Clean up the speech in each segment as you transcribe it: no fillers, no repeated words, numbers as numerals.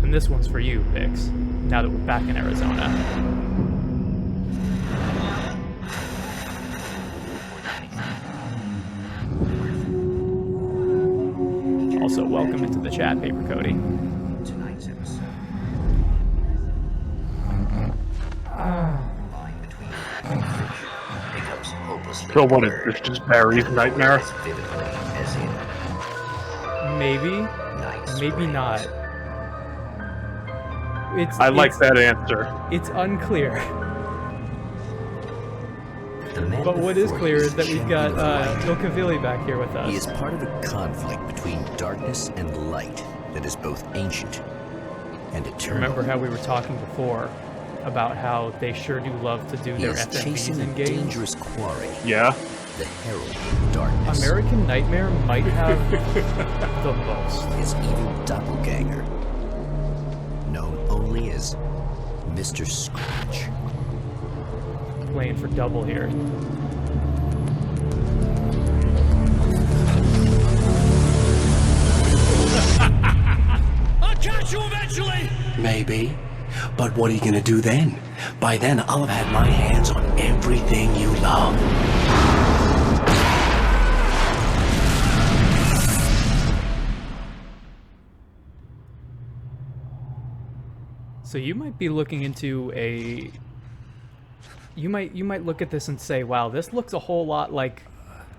And this one's for you, Bix, now that we're back in Arizona. Also, welcome into the chat, Paper Cody. Tonight's episode. Line between becomes hopelessly So what is this, just Barry's nightmare? as vividly as in Maybe, Night's maybe Springs. not. I like that answer. It's unclear. The man But what is before clear you is that we've champion got of light. Ilkavili back here with He is us. part of a conflict between darkness and light that is both ancient and eternal. Remember how we were talking before about how they sure do love to do He their is FMVs chasing in a games? dangerous quarry, Yeah? the Herald of Darkness. American Nightmare might have the most. His evil doppelganger, known only as Mr. Scratch. Playing for double here. I'll catch you eventually! Maybe. But what are you gonna do then? By then, I'll have had my hands on everything you love. So you might be looking into a... You might look at this and say, wow, this looks a whole lot like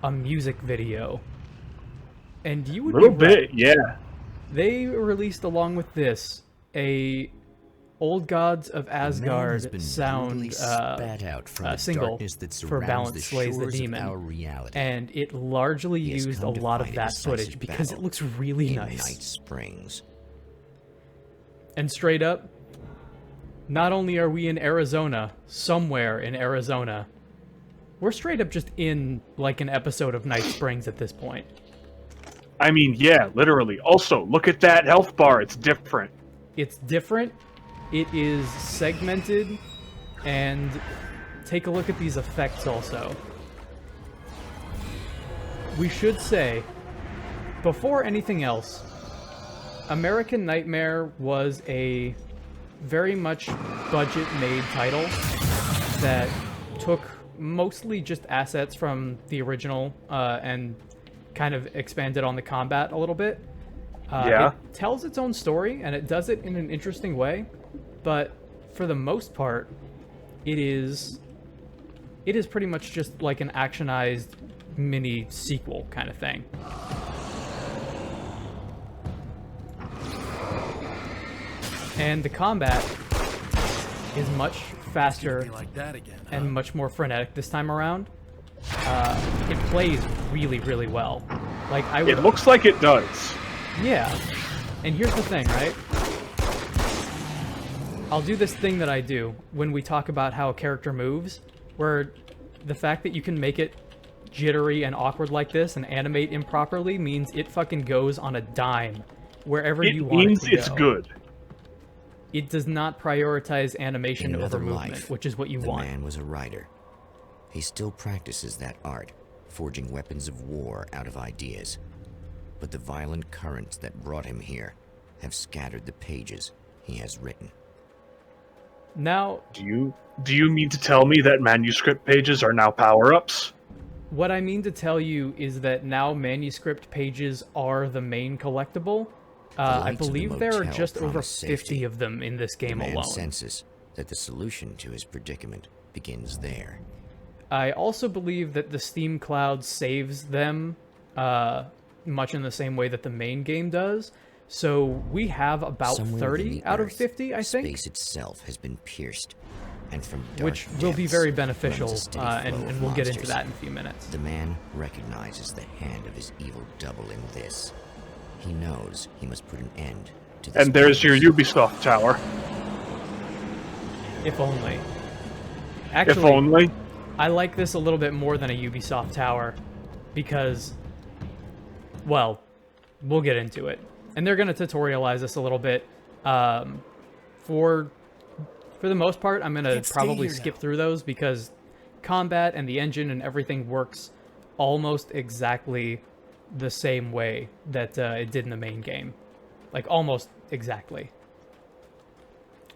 a music video. And you A would little be right. bit, yeah. They released along with this a Old Gods of The man has Asgard been sound brutally spat out from the single darkness that for surrounds Balance the Slays the shores of Demon, our reality. and it largely He has used a come to lot of fight a that decisive footage because it battle looks really in nice. Night Springs. And straight up, not only are we in Arizona, somewhere in Arizona, we're straight up just in like an episode of Night Springs at this point. I mean, yeah, literally. Also, look at that health bar. It's different. It's different, it is segmented, and take a look at these effects also. We should say, before anything else, American Nightmare was a very much budget-made title that took mostly just assets from the original and kind of expanded on the combat a little bit. Yeah. It tells its own story, and it does it in an interesting way, but for the most part, it is pretty much just like an actionized mini sequel kind of thing. And the combat is much faster Like that again. and much more frenetic this time around. It plays really, really well. Like I would, It looks like it does. yeah. And here's the thing, right? I'll do this thing that I do when we talk about how a character moves, where the fact that you can make it jittery and awkward like this and animate improperly means it fucking goes on a dime wherever It you want it means to it's go. good. It does not prioritize animation In over another movement, life, which is what you the want. man was a writer. He still practices that art, forging weapons of war out of ideas. But the violent currents that brought him here have scattered the pages he has written. Now, Do you mean to tell me that manuscript pages are now power-ups? what I mean to tell you is that now manuscript pages are the main collectible. I lights of the believe there are motel just over promise 50 safety. of them in this The game man alone. senses that the solution to his predicament begins there. I also believe that the Steam Cloud saves them much in the same way that the main game does. So we have about Somewhere 30 within the out of earth, 50, I think, Space itself has been pierced, and from dark which will be depths very runs beneficial, a steady and flow of we'll get into monsters. that in a few minutes. The man recognizes the hand of his evil double in this. He knows he must put an end to this. And there's your madness. Ubisoft tower. If only. If Actually, only. I like this a little bit more than a Ubisoft tower because, well, we'll get into it. And they're going to tutorialize us a little bit. For For the most part, I'm going to Can't stay probably here skip now. through those because combat and the engine and everything works almost exactly the same way that it did in the main game. Like, almost exactly.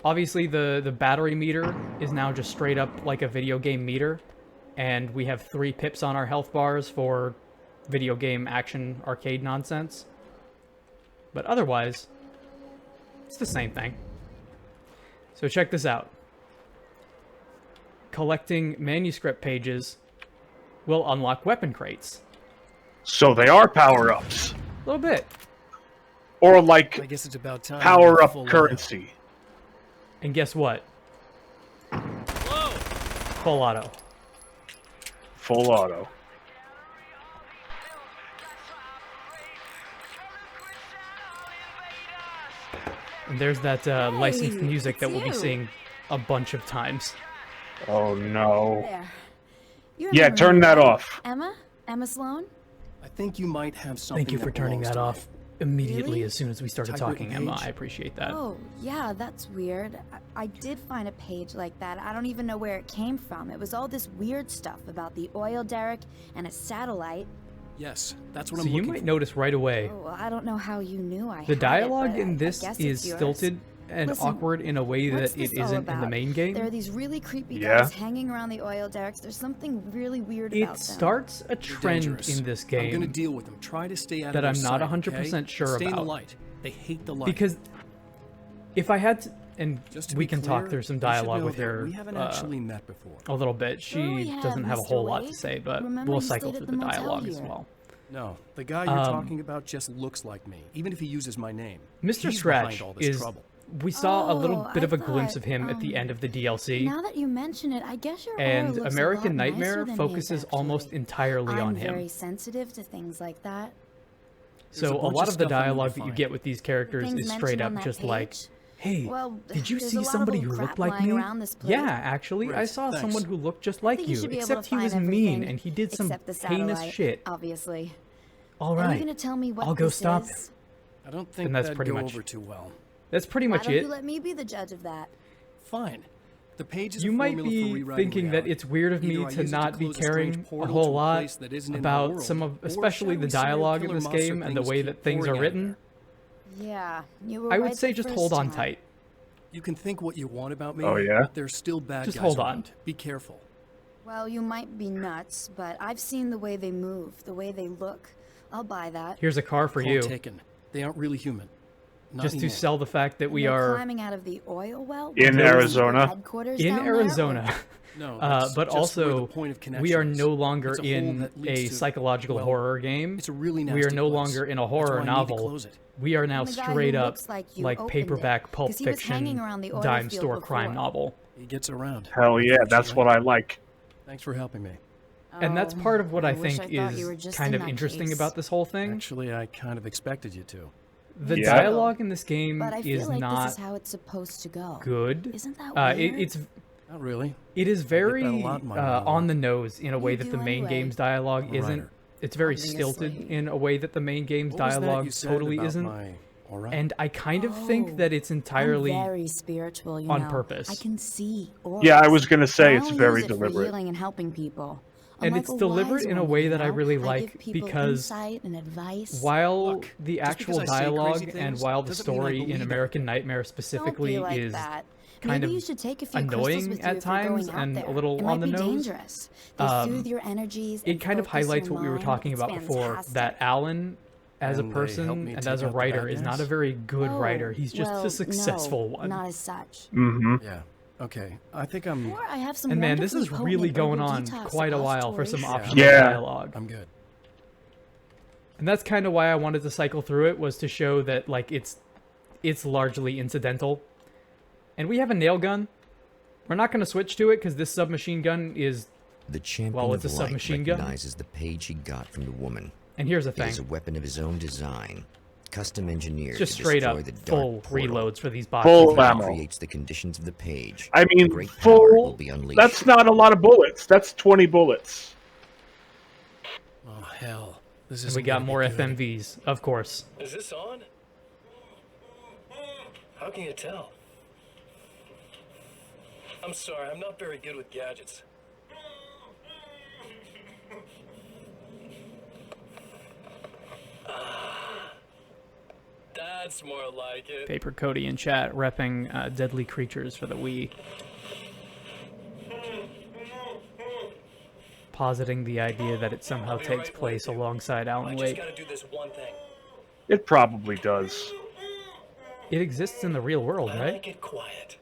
Obviously, the battery meter is now just straight up like a video game meter, and we have 3 pips on our health bars for video game action arcade nonsense. But otherwise, it's the same thing. So check this out. Collecting manuscript pages will unlock weapon crates. So they are power-ups. A little bit. Or like I guess it's about time. power-up Full currency. And guess what? Full auto. Full auto. And there's that licensed music that it's we'll be you. seeing a bunch of times. Oh no. There. You Yeah, remember turn me, that right? off. Emma Sloan? I think you might have something. Thank you for that turning belongs that to off me. immediately Really? as soon as we started Typewritten talking, Emma. page? I appreciate that. Oh, yeah, that's weird. I did find a page like that. I don't even know where it came from. It was all this weird stuff about the oil derrick and a satellite. Yes, that's what So I'm you looking might for. notice right away, Oh, I don't know how you knew I the had it, dialogue but in I this guess is it's yours. stilted and Listen, awkward in a way What's that it this all isn't in the about? main game. There are these really creepy Yeah. guys hanging around the oil derricks. There's something really weird about It them. starts a They're trend dangerous. in this I'm gonna game deal with them. Try to stay out that of I'm their not sight, 100% okay? sure Stay in the about. light. They hate the light. because if I had to, and Just to we be can clear, talk through some you should dialogue know with that her We haven't uh, actually met before. a little bit. Sure She we have, doesn't have a Mr. whole lot to Wade. say, but Remember we'll you cycle stayed through at the the motel dialogue as here. well. No, the guy you're talking about just looks like me, even if he uses my name. Mr. He's Scratch behind all this is. trouble. We saw a little Oh, bit of I a glimpse thought, of him at the end of the DLC, Now that you mention it, I guess your aura and looks American a lot Nightmare nicer than focuses his, almost actually. entirely I'm on very him. sensitive to things like that. There's a So a bunch lot of of the stuff I need to dialogue that you find. get with these characters Things is straight mentioned up on that just like, page? "Hey, Well, did you there's see a lot of somebody old who crap looked like lying me?" around this place. Yeah, actually, I Great, saw thanks. someone who looked just I like think you, you should be able except to he was find mean everything and he did some except the heinous satellite, shit. Obviously. All Are you right, gonna tell me what I'll go this stop is? him. I don't think And that's that'd pretty go much- over too well. That's pretty Why much don't it. you let me be the judge of that? Fine. The page is You a might formula for be rewriting thinking that reality. it's weird of me Either I to use it not be close a strange caring a portal whole to lot place that isn't in our about world, some of, or especially shall the we serial dialogue in killer this monster game and the things way keep that things pouring are out of written. there? Yeah, you were I right would say the just first hold on time. tight. You can think what you want about me. Oh, yeah? But there's still bad Just guys hold on. around. Be careful. Well, you might be nuts, but I've seen the way they move, the way they look. I'll buy that. Here's a car for Call you, taken. They aren't really human. Not just to anymore. sell the fact that And we they're are climbing out of the oil well. In What, Arizona. headquarters in down there, or- Arizona. No, that's But just where the also, point of we connection are is. no longer It's a hole in that leads a to- psychological well, horror game. It's a really We are nasty no place. longer in a That's horror why I need to novel. close it. We are now And the guy who straight up looks like you like opened paperback it, Pulp 'cause he was hanging Fiction around the oil dime field store crime before. novel. He gets around. Hell yeah, that's what I like. Thanks for helping me. And that's Oh, part of what I wish think thought you were is just kind in of that interesting case. about this whole thing. Actually, I kind of expected you to. The Yeah. dialogue in this game But I feel is like not this is how it's supposed to go. good. Isn't that It, weird? it's Not really. it is very that a lot in my monologue. on the nose in a way You that the do main anyway. game's dialogue I'm a isn't. writer. It's very stilted Obviously. in a way that the main game's What was that dialogue you said totally about isn't. my aura? And I kind of Oh, think that it's entirely I'm very spiritual, you on know. purpose. I can see auras. Yeah, I was gonna say I it's only very use it for deliberate. healing and helping people. And I'm it's like a deliberate wise in a woman, way you that I know? really give like people because insight and advice. while Look, the just actual because I say dialogue crazy and things while the doesn't mean I story believe in it. American Nightmare specifically Don't be like is that. kind Maybe of you should take a few annoying crystals with you at if you're going times out and there. a little it on might the be nose, dangerous. They soothe your energies. it and kind of focus highlights your what we were mind. talking It's about before, fantastic. that Alan as a And they help person me and take as a out the writer bad is not guys? a very good Oh, writer. He's just well, a successful no, one. not as such. Mm-hmm. Yeah. Okay. I think I'm. Or I have some And man, this is wonderfully really potent going herbal on detox quite a while for some suppositories. optional Yeah. dialogue. I'm good. And that's kind of why I wanted to cycle through it, was to show that like it's largely incidental. And we have a nail gun. We're not going to switch to it because this submachine gun is, The champion Well, it's of a light submachine gun. recognizes the page he got from the woman. and here's the It thing, is a weapon of his own design, custom engineered it's just to straight destroy up the dark full portal. reloads for these Full boxes. ammo. Creates the conditions of the page. I mean, Great power will full. be unleashed. That's not a lot of bullets. That's 20 bullets. Oh hell. This And is. we got more FMVs, of course. Is this on? How can you tell? I'm sorry, I'm not very good with gadgets. That's more like it. Paper Cody in chat repping Deadly Creatures for the Wii. Positing the idea that it somehow takes place alongside Alan I just Wake. gotta do this one thing. It probably does. It exists in the real world, I right? like it quiet.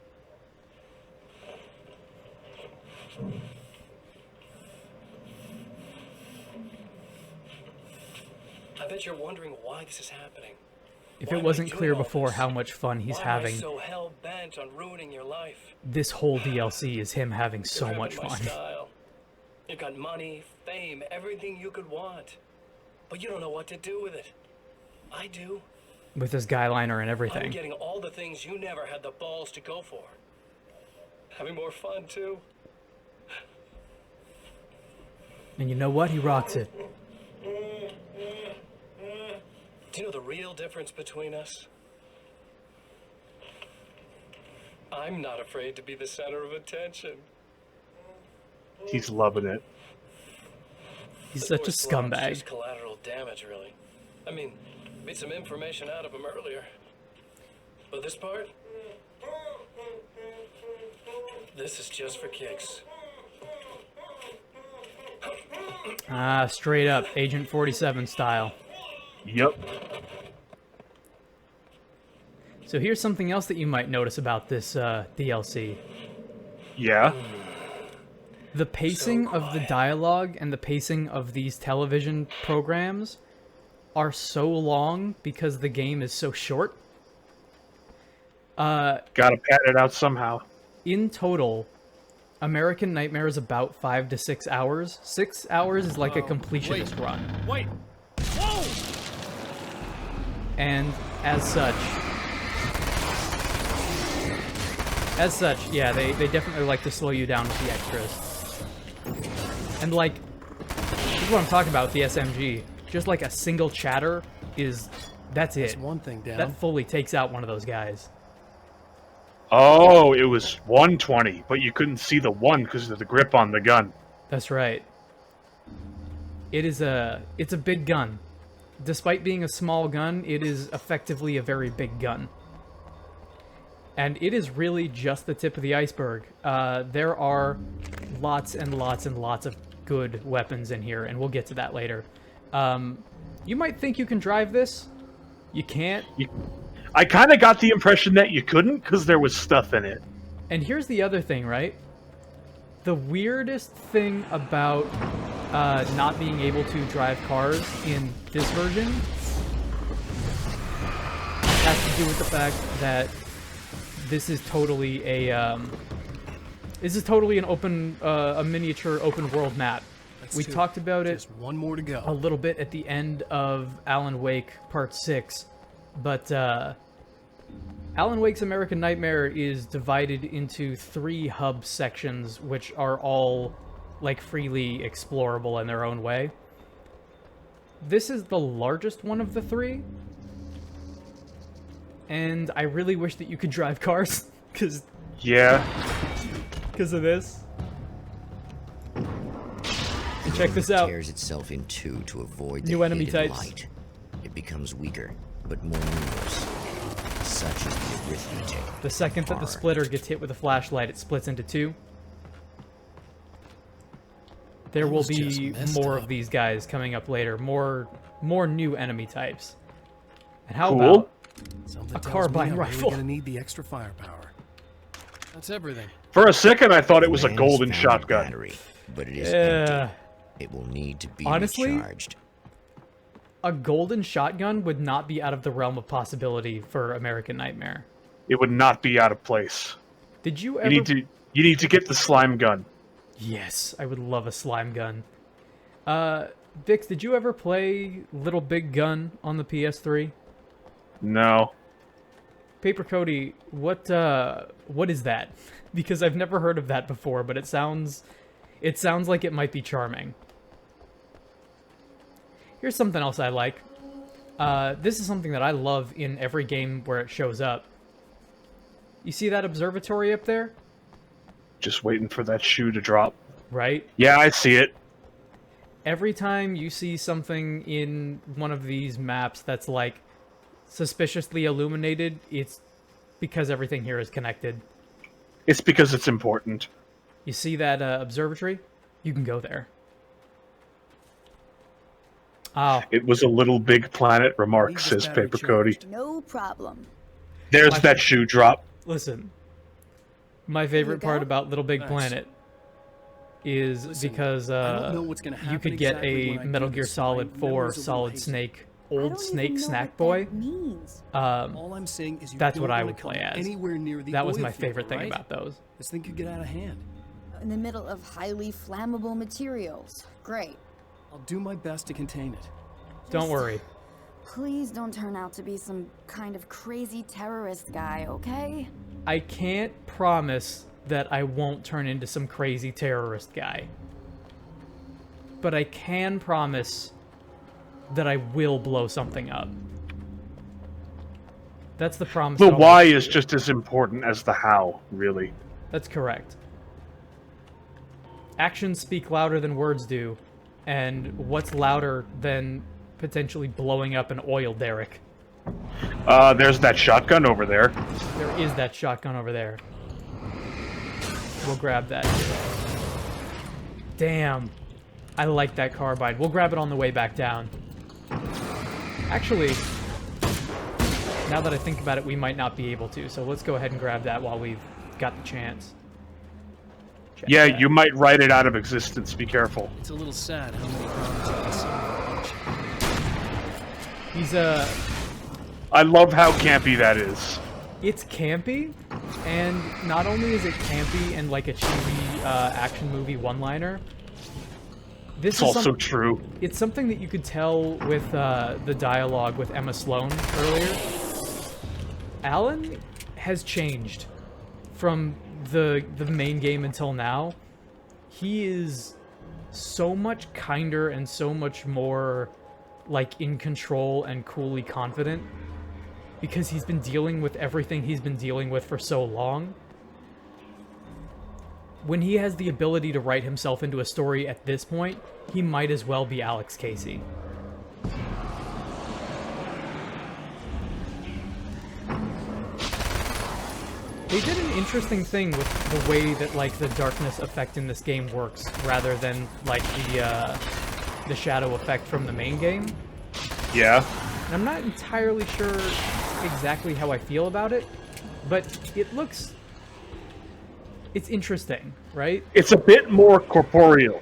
I bet you're wondering why this is happening. If Why it am I wasn't doing clear all before this? how much fun he's Why having, am I so hell-bent on ruining your life? this whole DLC is him having so You're much having my fun. style. You've got money, fame, everything you could want. But you don't know what to do with it. I do. With his guyliner and I'm everything. getting all the things you never had the balls to go for. Having more fun, too. And you know what? He rocks it. Do you know the real difference between us? I'm not afraid to be the center of attention. He's loving it. He's such a Forced Rob's scumbag. Just collateral damage, really. I mean, made some information out of him earlier. But this part? This is just for kicks. Ah, straight up, Agent 47 style. Yep. So here's something else that you might notice about this DLC. Yeah. The pacing of the dialogue and the pacing of these television programs are so long because the game is so short. Gotta pad it out somehow. In total, American Nightmare is about 5 to 6 hours. 6 hours is like a completionist run. Wait! Whoa! And as such, yeah, they definitely like to slow you down with the extras. And like, this is what I'm talking about with the SMG. Just like a single chatter that's it. That's one thing down. That fully takes out one of those guys. Oh, it was 120, but you couldn't see the one because of the grip on the gun. That's right. It's a big gun. Despite being a small gun, it is effectively a very big gun. And it is really just the tip of the iceberg. There are lots and lots and lots of good weapons in here, and we'll get to that later. You might think you can drive this. You can't. I kind of got the impression that you couldn't because there was stuff in it. And here's the other thing, right? The weirdest thing about not being able to drive cars in this version has to do with the fact that this is totally an open, a miniature open world map. We talked about it Just one more to go. a little bit at the end of Alan Wake Part 6, but Alan Wake's American Nightmare is divided into 3 hub sections, which are all like freely explorable in their own way. This is the largest one of the 3, and I really wish that you could drive cars because of this. And check this out. Tears itself in two to avoid the New enemy hated types. light. It becomes weaker, but more numerous. Such is the arithmetic. The second that the splitter gets hit with a flashlight, it splits into 2. There will was just be messed more up. of these guys coming up later. More new enemy types. And how Cool. about Something a tells carbine me I'm rifle. Really gonna need the extra firepower. That's everything. For a second, I thought it was a Man's golden found shotgun. Battery, but it is Yeah. empty. It will need to be Honestly, recharged. a golden shotgun would not be out of the realm of possibility for American Nightmare? It would not be out of place. Did you You ever... need to get the slime gun. Yes, I would love a slime gun. Bix, did you ever play Little Big Gun on the PS3? No. Paper Cody, what is that? Because I've never heard of that before, but it sounds like it might be charming. Here's something else I like. This is something that I love in every game where it shows up. You see that observatory up there? Just waiting for that shoe to drop. right? Yeah, I see it. Every time you see something in one of these maps that's like suspiciously illuminated, it's because everything here is connected. It's because it's important. You see that observatory? You can go there. Oh, It was a little big planet remark, Leave this says battery Paper Cody. charged. No problem. There's that shoe drop. listen. My favorite part about Little Big Nice. Planet is Listen, because I don't know what's gonna you happen could get exactly a when I do Metal Gear this, Solid my 4 memory's a little Solid hazy. Snake, I old don't Snake even know Snack what Boy. that means. All I'm saying is you That's don't what I wanna would play come as. Anywhere near the That was oil my field, favorite thing right? about those. This thing could get out of hand. In the middle of highly flammable materials. Great. I'll do my best to contain it. Don't worry. Please don't turn out to be some kind of crazy terrorist guy, okay? I can't promise that I won't turn into some crazy terrorist guy. But I can promise that I will blow something up. That's the promise. The I'll why make. is just as important as the how, really. That's correct. Actions speak louder than words do, and what's louder than potentially blowing up an oil derrick? There's that shotgun over there. There is that shotgun over there. We'll grab that. Damn. I like that carbine. We'll grab it on the way back down. Actually, now that I think about it, we might not be able to, so let's go ahead and grab that while we've got the chance. Check Yeah, that. you might write it out of existence. Be careful. It's a little sad how many problems I can solve. He's I love how campy that is. it's campy, and not only is it campy and like a cheesy action movie one-liner, this It's is also true. it's something that you could tell with the dialogue with Emma Sloan earlier. Alan has changed from the main game until now. He is so much kinder and so much more like in control and coolly confident because he's been dealing with everything he's been dealing with for so long. When he has the ability to write himself into a story at this point, he might as well be Alex Casey. They did an interesting thing with the way that like the darkness effect in this game works, rather than like the shadow effect from the main game. Yeah. And I'm not entirely sure exactly how I feel about it, but it's interesting, right? It's a bit more corporeal,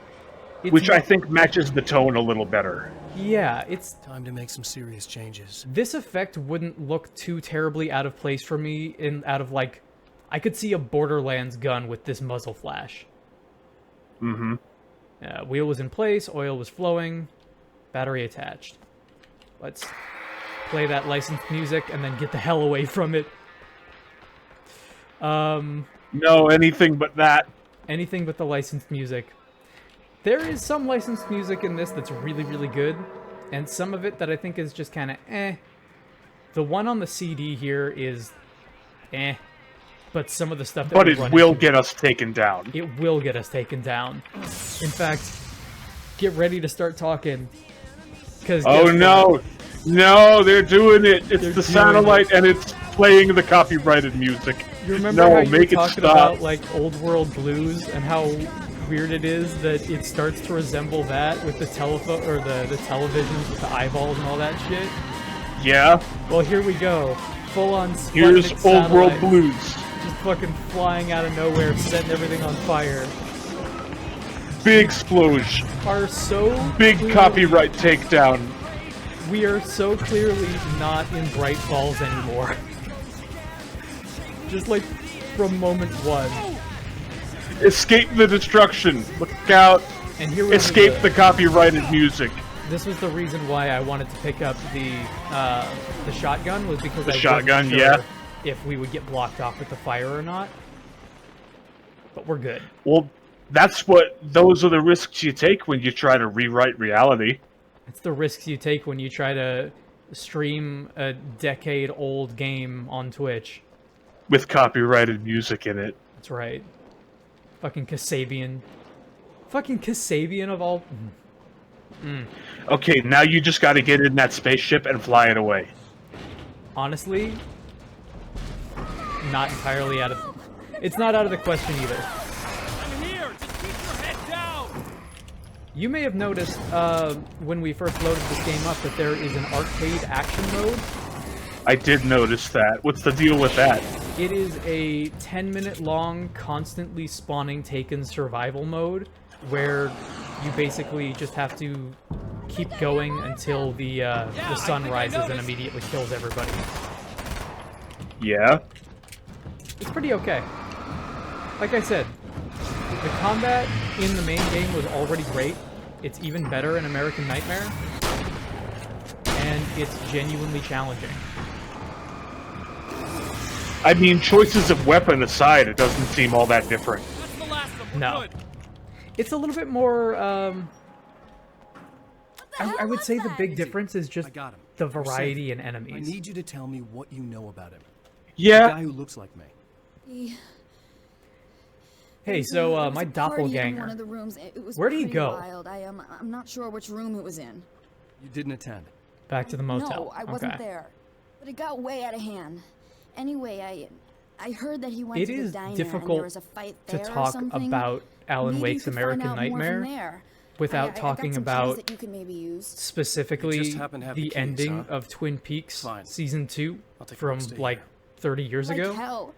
It's which I not- think matches the tone a little better. Yeah, it's Time to make some serious changes. this effect wouldn't look too terribly out of place for me out of like I could see a Borderlands gun with this muzzle flash. Mm-hmm. Wheel was in place, oil was flowing, battery attached. Let's play that licensed music and then get the hell away from it. No, anything but that. Anything but the licensed music. There is some licensed music in this that's really, really good, and some of it that I think is just kind of eh. The one on the CD here is eh, but some of the stuff that But we it run will into- get us taken down. It will get us taken down. In fact, get ready to start talking. Because Oh no! No, they're doing it! It's They're the doing satellite and it's playing the copyrighted music. You remember No, how you were make it talking stop. about like old world blues and how weird it is that it starts to resemble that with the telephone or the televisions with the eyeballs and all that shit? Yeah, Well, here we go. Full on here's Sputnik old world satellites blues. just fucking flying out of nowhere, setting everything on fire. Big explosion. Are so Big clearly- copyright takedown. We are so clearly not in Bright Falls anymore. Just like from moment one. Escape the destruction. Look out. And here was Escape the copyrighted music. This was the reason why I wanted to pick up the shotgun, was because The I shotgun, wasn't sure yeah. if we would get blocked off with the fire or not. But we're good. Well, those are the risks you take when you try to rewrite reality. It's the risks you take when you try to stream a decade-old game on Twitch. With copyrighted music in it. That's right. Fucking Kasabian. Fucking Kasabian of all... Okay, now you just gotta get in that spaceship and fly it away. Honestly, not entirely out of... It's not out of the question either. I'm here! Just keep your head down! You may have noticed when we first loaded this game up that there is an arcade action mode. I did notice that. What's the deal with that? It is a 10-minute long, constantly spawning Taken survival mode where you basically just have to keep going until the sun rises and immediately kills everybody. Yeah? It's pretty okay. Like I said, the combat in the main game was already great. It's even better in American Nightmare. And it's genuinely challenging. I mean, choices of weapon aside, it doesn't seem all that different. That's the last of them. No. Good. It's a little bit more, I would say the big difference is just I got him. the You're variety safe. in I enemies. need you to tell me what you know about him. The Yeah. guy who looks like me. Hey, so There my was a party in one doppelganger. of the rooms. It was Where'd he pretty go? Wild. I'm not sure which room it was in. You didn't attend. Back to the motel. No, I wasn't Okay. there. But it got way out of hand. Anyway, I heard that he went It to the is diner and difficult there was a fight to there or talk something. about Alan Maybe you Wake's could find American out more from Nightmare there. without I got talking some about clues that you could maybe use. specifically You just happen to have the the keys, ending huh? of Twin Peaks Fine. season 2 I'll take a from look, stay like here. 30 years Like ago. hell.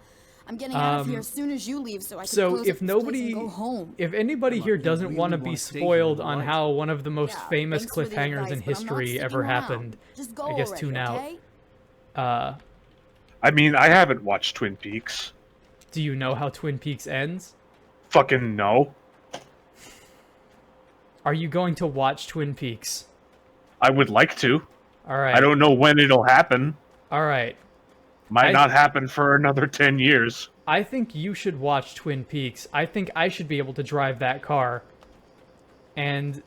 I'm getting out of here as soon as you leave so I can So close if up this place nobody, and go home. if anybody Come on, here you doesn't really want to wanna be stay here spoiled all on night? how one of the most Yeah, famous thanks for the cliffhangers advice, in but I'm not history ever sticking around. happened, Just go I guess already, tune okay? out. I mean, I haven't watched Twin Peaks. Do you know how Twin Peaks ends? Fucking no. Are you going to watch Twin Peaks? I would like to. All right. I don't know when it'll happen. All right. Might I- not happen for another 10 years. I think you should watch Twin Peaks. I think I should be able to drive that car. And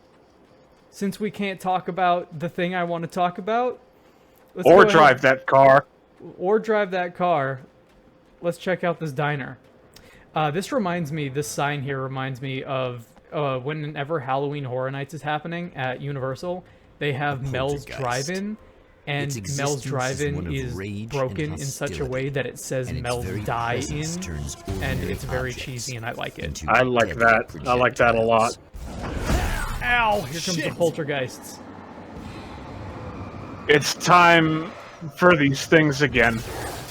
since we can't talk about the thing I want to talk about, let's Or go ahead- drive that car. Or drive that car. Let's check out this diner. This reminds me, this sign here reminds me of whenever Halloween Horror Nights is happening at Universal, they have Mel's poltergeist. Drive-In, and Its Mel's existence is one Drive-In of is rage and broken in such a hostility, way that it says and its Mel's very Die presence In, turns and ordinary it's very objects cheesy and I like it. into I like deadly that. I like that a lot. projectiles. Ow! Here comes the poltergeists. It's time for these things again.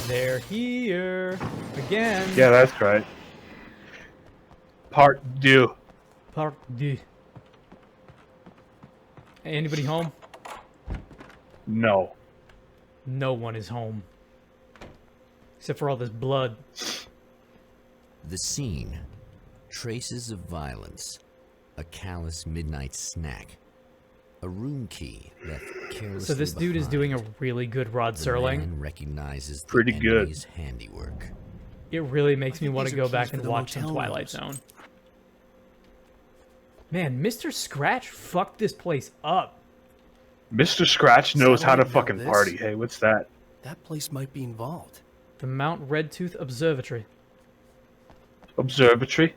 They're here again. Yeah, that's right. Part 2. Part 2. Anybody home? No. No one is home. Except for all this blood. The scene. Traces of violence. A callous midnight snack. A room key left carelessly So this dude is doing a behind. really good Rod The Serling. man recognizes the Pretty good. enemy's handiwork. It really makes me think want to these are go back keys for and the watch some motel Twilight rooms. Zone. Man, Mr. Scratch fucked this place up. Mr. Scratch knows how to Something about fucking this? party. Hey, what's that? That place might be involved. The Mount Redtooth Observatory. Observatory?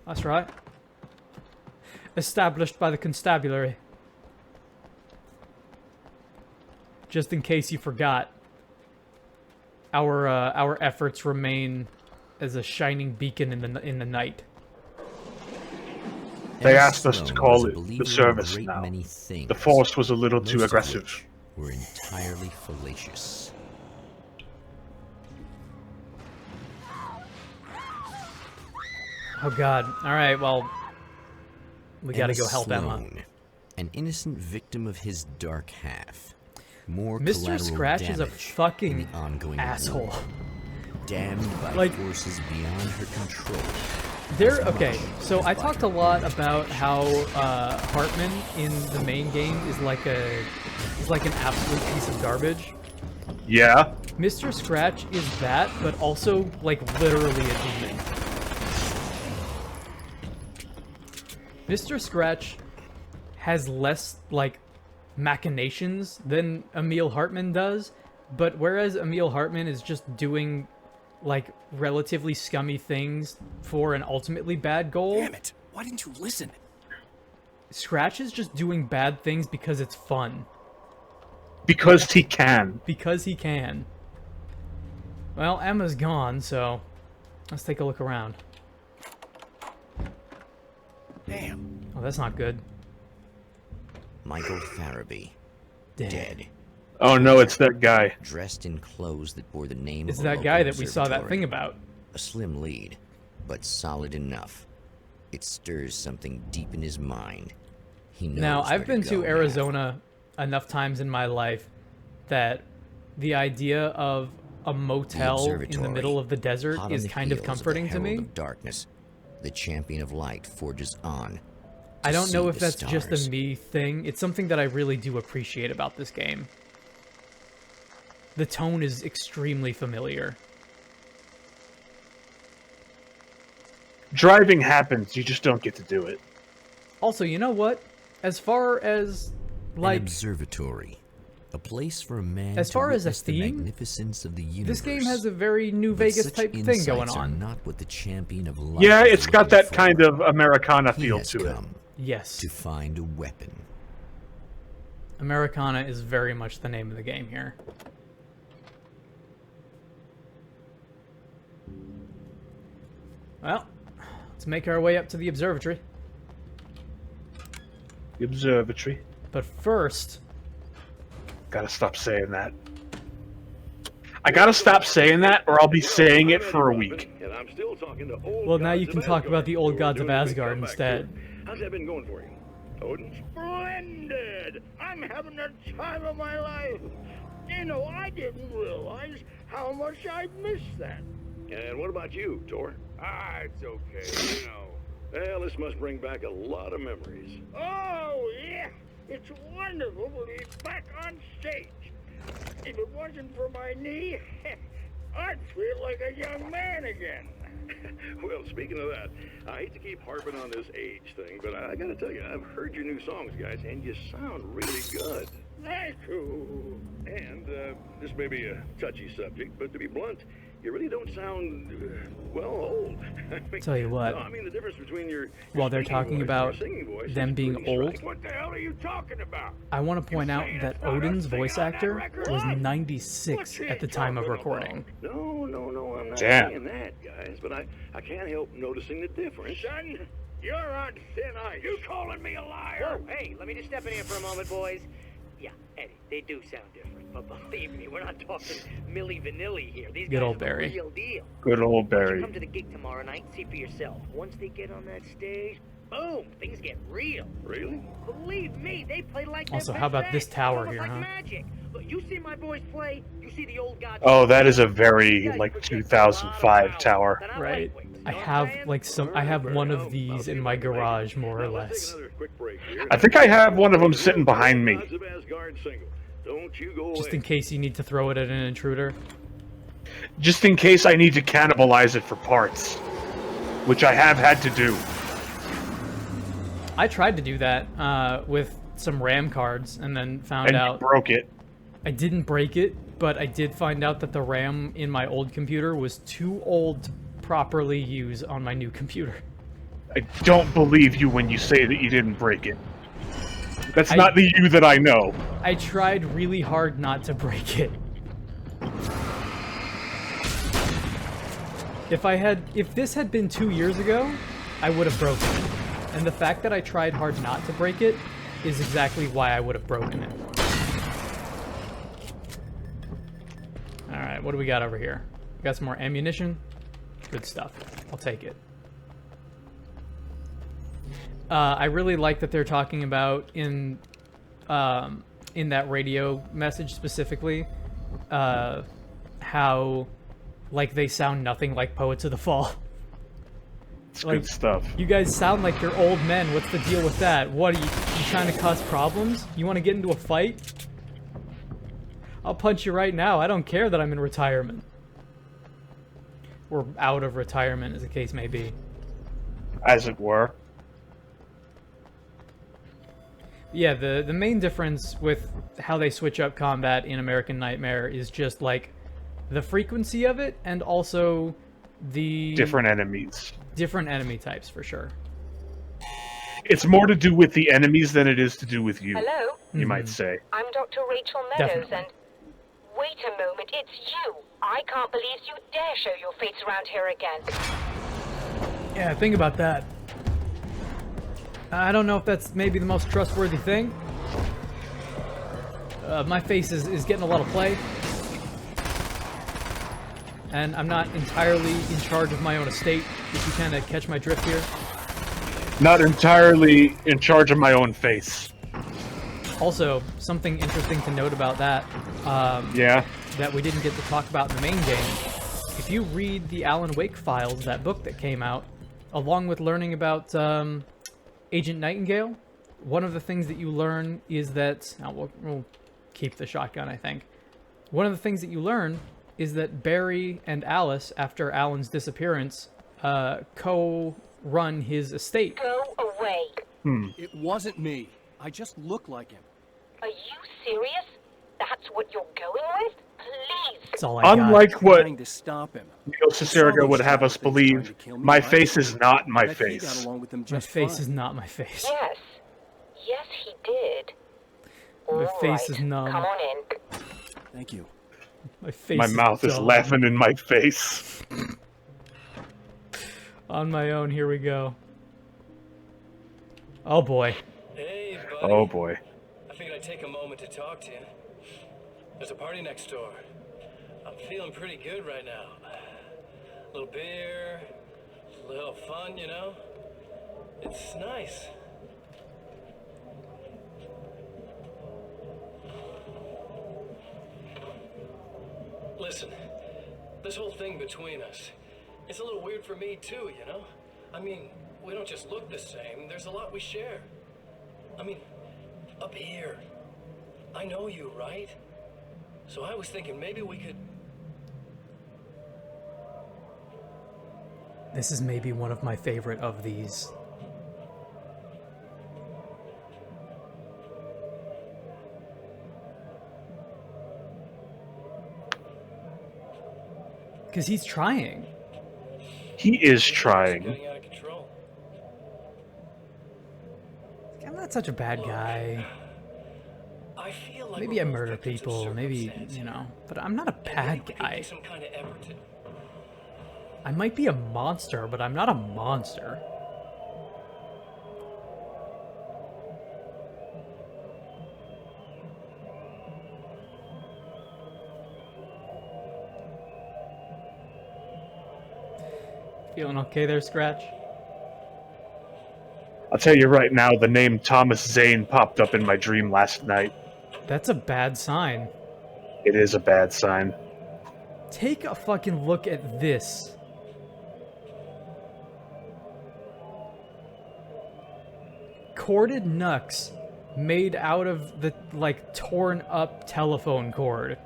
That's right. Established by the constabulary. Just in case you forgot, our efforts remain as a shining beacon in the night. They asked us to Endsville call was a it believer the in a service great now. many things, The Force was a little most too of aggressive. which were entirely fallacious. Oh god. Alright, well, we gotta go help Emma. Sloan, an innocent victim of his dark half. More Mr. collateral Scratch is a damage fucking in the ongoing asshole. war. Damned by Like- forces beyond her control. Okay, so I talked a lot about how Hartman in the main game is like an absolute piece of garbage. Yeah? Mr. Scratch is that, but also like literally a demon. Mr. Scratch has less like machinations than Emil Hartman does, but whereas Emil Hartman is just doing like relatively scummy things for an ultimately bad goal. Damn it! Why didn't you listen? Scratch is just doing bad things because it's fun. Because he can. Because he can. Well, Emma's gone, so let's take a look around. Damn. Oh, that's not good. Michael Farabee, Dead. dead. Oh no, it's that guy. Dressed in clothes that bore the name It's of a that local guy that we saw that observatory. thing about. A slim lead, but solid enough. It stirs something deep in his mind. He knows Now, where I've been to go Arizona enough times in my life that the idea of a motel in the observatory, middle of the desert hot is on the kind of heels comforting the to me. herald of darkness, the champion of light forges on. I don't know see if the that's just stars. a me thing. It's something that I really do appreciate about this game. The tone is extremely familiar. Driving happens, you just don't get to do it. Also, you know what? As far as, An like, observatory, a place for a man As to far as a witness the theme, magnificence of the universe. this game has a very New But Vegas such type thing insights going are on. not what the champion of light Yeah, is it's got looking that for. kind of Americana He feel has to it. come Yes. to find a weapon. Americana is very much the name of the game here. Well, let's make our way up to the observatory. The observatory. But first, Gotta stop saying that. I gotta stop saying that, or I'll be saying it for a week. And I'm still talking to old well, now gods you of can talk about Asgard the who old are gods of doing a big Asgard comeback instead. tour. How's that been going for you? Odin? Splendid! I'm having the time of my life. You know, I didn't realize how much I missed that. And what about you, Tor? Ah, it's okay, you know. Well, this must bring back a lot of memories. Oh, yeah. It's wonderful to be back on stage. If it wasn't for my knee, I'd feel like a young man again. Well, speaking of that, I hate to keep harping on this age thing, but I gotta tell you, I've heard your new songs, guys, and you sound really good. Thank you. And this may be a touchy subject, but to be blunt, you really don't sound, well, old. I mean, Tell you what. No, I mean, the difference between your While they're speaking talking voice and about your singing voice them is being pretty old, striking. What the hell are you talking about? I want to point out saying that it's not Odin's us singing voice on that actor record? was What? 96 What's he at the time of talking recording. about? No, I'm not Damn. saying that, guys, but I can't help noticing the difference. Son, you're on thin ice. You calling me a liar? Whoa, hey, let me just step in here for a moment, boys. Yeah, Eddie, they do sound different, but believe me, we're not talking Milli Vanilli here. These Good guys old are the Barry. real deal. Good old Why don't Barry. you come to the gig tomorrow night and see for yourself. Once they get on that stage, boom, things get real. Really? Believe me, they play like Also, their how best about this act. tower It's almost here, like huh? magic. Look, you see my boys play, you see the old gods. Oh, that is a These very, guys like, project a lot of 2005 power tower. that I Right. like. I You know what have I'm saying? like some. I have one of these in my garage, more or Now, let's less. take another quick break here. I think I have one of them sitting behind me. Gods of Asgard single. Don't you go Just away. in case you need to throw it at an intruder. Just in case I need to cannibalize it for parts. Which I have had to do. I tried to do that with some RAM cards, and then found And you out broke it. I didn't break it, but I did find out that the RAM in my old computer was too old to properly use on my new computer. I don't believe you when you say that you didn't break it. That's not the you that I know. I tried really hard not to break it. If this had been 2 years ago, I would have broken it. And the fact that I tried hard not to break it is exactly why I would have broken it. Alright, what do we got over here? We got some more ammunition. Good stuff. I'll take it. I really like that they're talking about in that radio message specifically, how like they sound nothing like Poets of the Fall. It's Like, good stuff. You guys sound like you're old men. What's the deal with that? What are you trying to cause problems? You want to get into a fight? I'll punch you right now. I don't care that I'm in retirement. Or out of retirement, as the case may be. As it were. Yeah, the main difference with how they switch up combat in American Nightmare is just like the frequency of it, and also the Different enemies. different enemy types for sure. It's more to do with the enemies than it is to do with you. Hello? You might say. I'm Dr. Rachel Meadows, Definitely. and... Wait a moment, it's you! I can't believe you dare show your face around here again. Yeah, think about that. I don't know if that's maybe the most trustworthy thing. My face is getting a lot of play. And I'm not entirely in charge of my own estate, if you kind of catch my drift here. Not entirely in charge of my own face. Also, something interesting to note about that, Yeah? that we didn't get to talk about in the main game. If you read the Alan Wake Files, that book that came out, along with learning about Agent Nightingale, one of the things that you learn is that... we'll keep the shotgun, I think. One of the things that you learn is that Barry and Alice, after Alan's disappearance, co-run his estate. Go away. It wasn't me. I just look like him. Are you serious? That's what you're going with? Please. That's all I got. Unlike what Trying to stop him. Neil Cicerigo would have us believe, my face is not my Bet he got face. along with them My just face fine. is not my face. Yes. Yes, he did. My All face is right, numb. Come on in. Thank you. My face My is mouth is dumb. laughing in my face. On my own, here we go. Oh boy. Hey, buddy. Oh boy. I figured I'd take a moment to talk to you. There's a party next door. I'm feeling pretty good right now. A little beer, a little fun, you know? It's nice. Listen, this whole thing between us, it's a little weird for me too, you know? I mean, we don't just look the same, there's a lot we share. I mean, up here, I know you, right? So I was thinking maybe we could... This is maybe one of my favorite of these. Because he's trying. He is trying. Getting out of control. I'm not such a bad guy. I feel like Maybe I we're both murder victims of people, maybe, circumstance. you know, but I'm not a And maybe bad we could guy. make some kind of effort to... I might be a monster, but I'm not a monster. Feeling okay there, Scratch? I'll tell you right now, the name Thomas Zane popped up in my dream last night. That's a bad sign. It is a bad sign. Take a fucking look at this. Corded knucks made out of the, like, torn up telephone cord.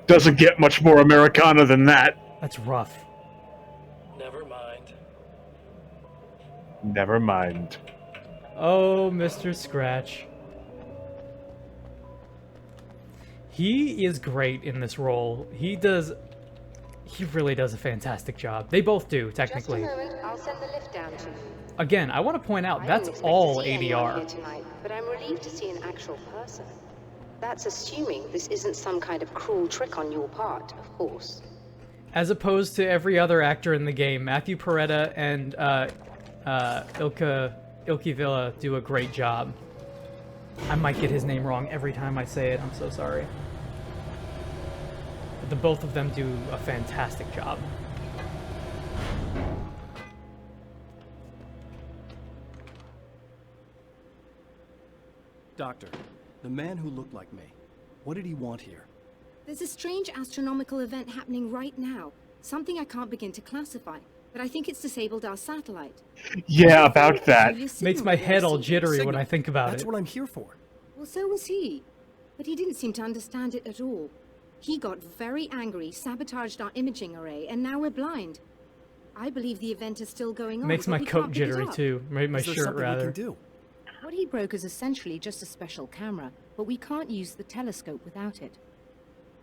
Doesn't get much more Americana than that. That's rough. Never mind. Never mind. Oh, Mr. Scratch. He is great in this role. He really does a fantastic job. They both do, technically. Just a moment, I'll send the lift down to you. Again, I want to point out, I that's didn't expect all to see anyone here ADR. tonight, but I'm relieved to see an actual person. That's assuming this isn't some kind of cruel trick on your part, of course. As opposed to every other actor in the game, Matthew Peretta and Ilke Villa do a great job. I might get his name wrong every time I say it, I'm so sorry. But the both of them do a fantastic job. Doctor, the man who looked like me, what did he want here? There's a strange astronomical event happening right now. Something I can't begin to classify, but I think it's disabled our satellite. Yeah, about that. Makes my head all jittery when I think about That's it. what I'm here for. Well, so was he. But he didn't seem to understand it at all. He got very angry, sabotaged our imaging array, and now we're blind. I believe the event is still going on. Makes but my we coat can't pick it jittery up. too. My Is there shirt something we rather. can do? What he broke is essentially just a special camera. but we can't use the telescope without it.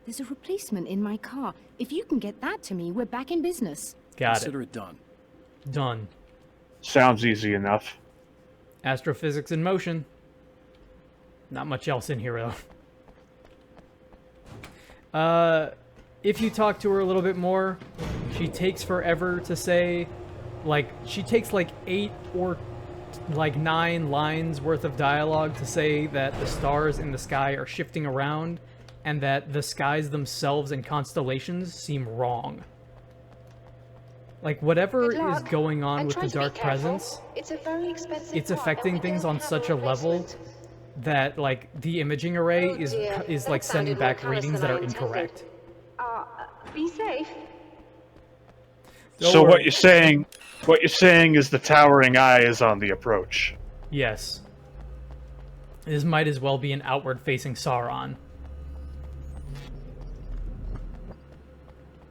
There's a replacement in my car. If you can get that to me, we're back in business. Got Consider it done. Done. Sounds easy enough. Astrophysics in motion. Not much else in here, though. If you talk to her a little bit more, she takes forever to say, like, she takes like 8 or like 9 lines worth of dialogue to say that the stars in the sky are shifting around and that the skies themselves and constellations seem wrong. Like, whatever is going on with the dark presence, it's affecting things on such a level that, like, the imaging array is like sending back readings that are incorrect. Be safe. So what you're saying is the towering eye is on the approach. Yes. This might as well be an outward-facing Sauron.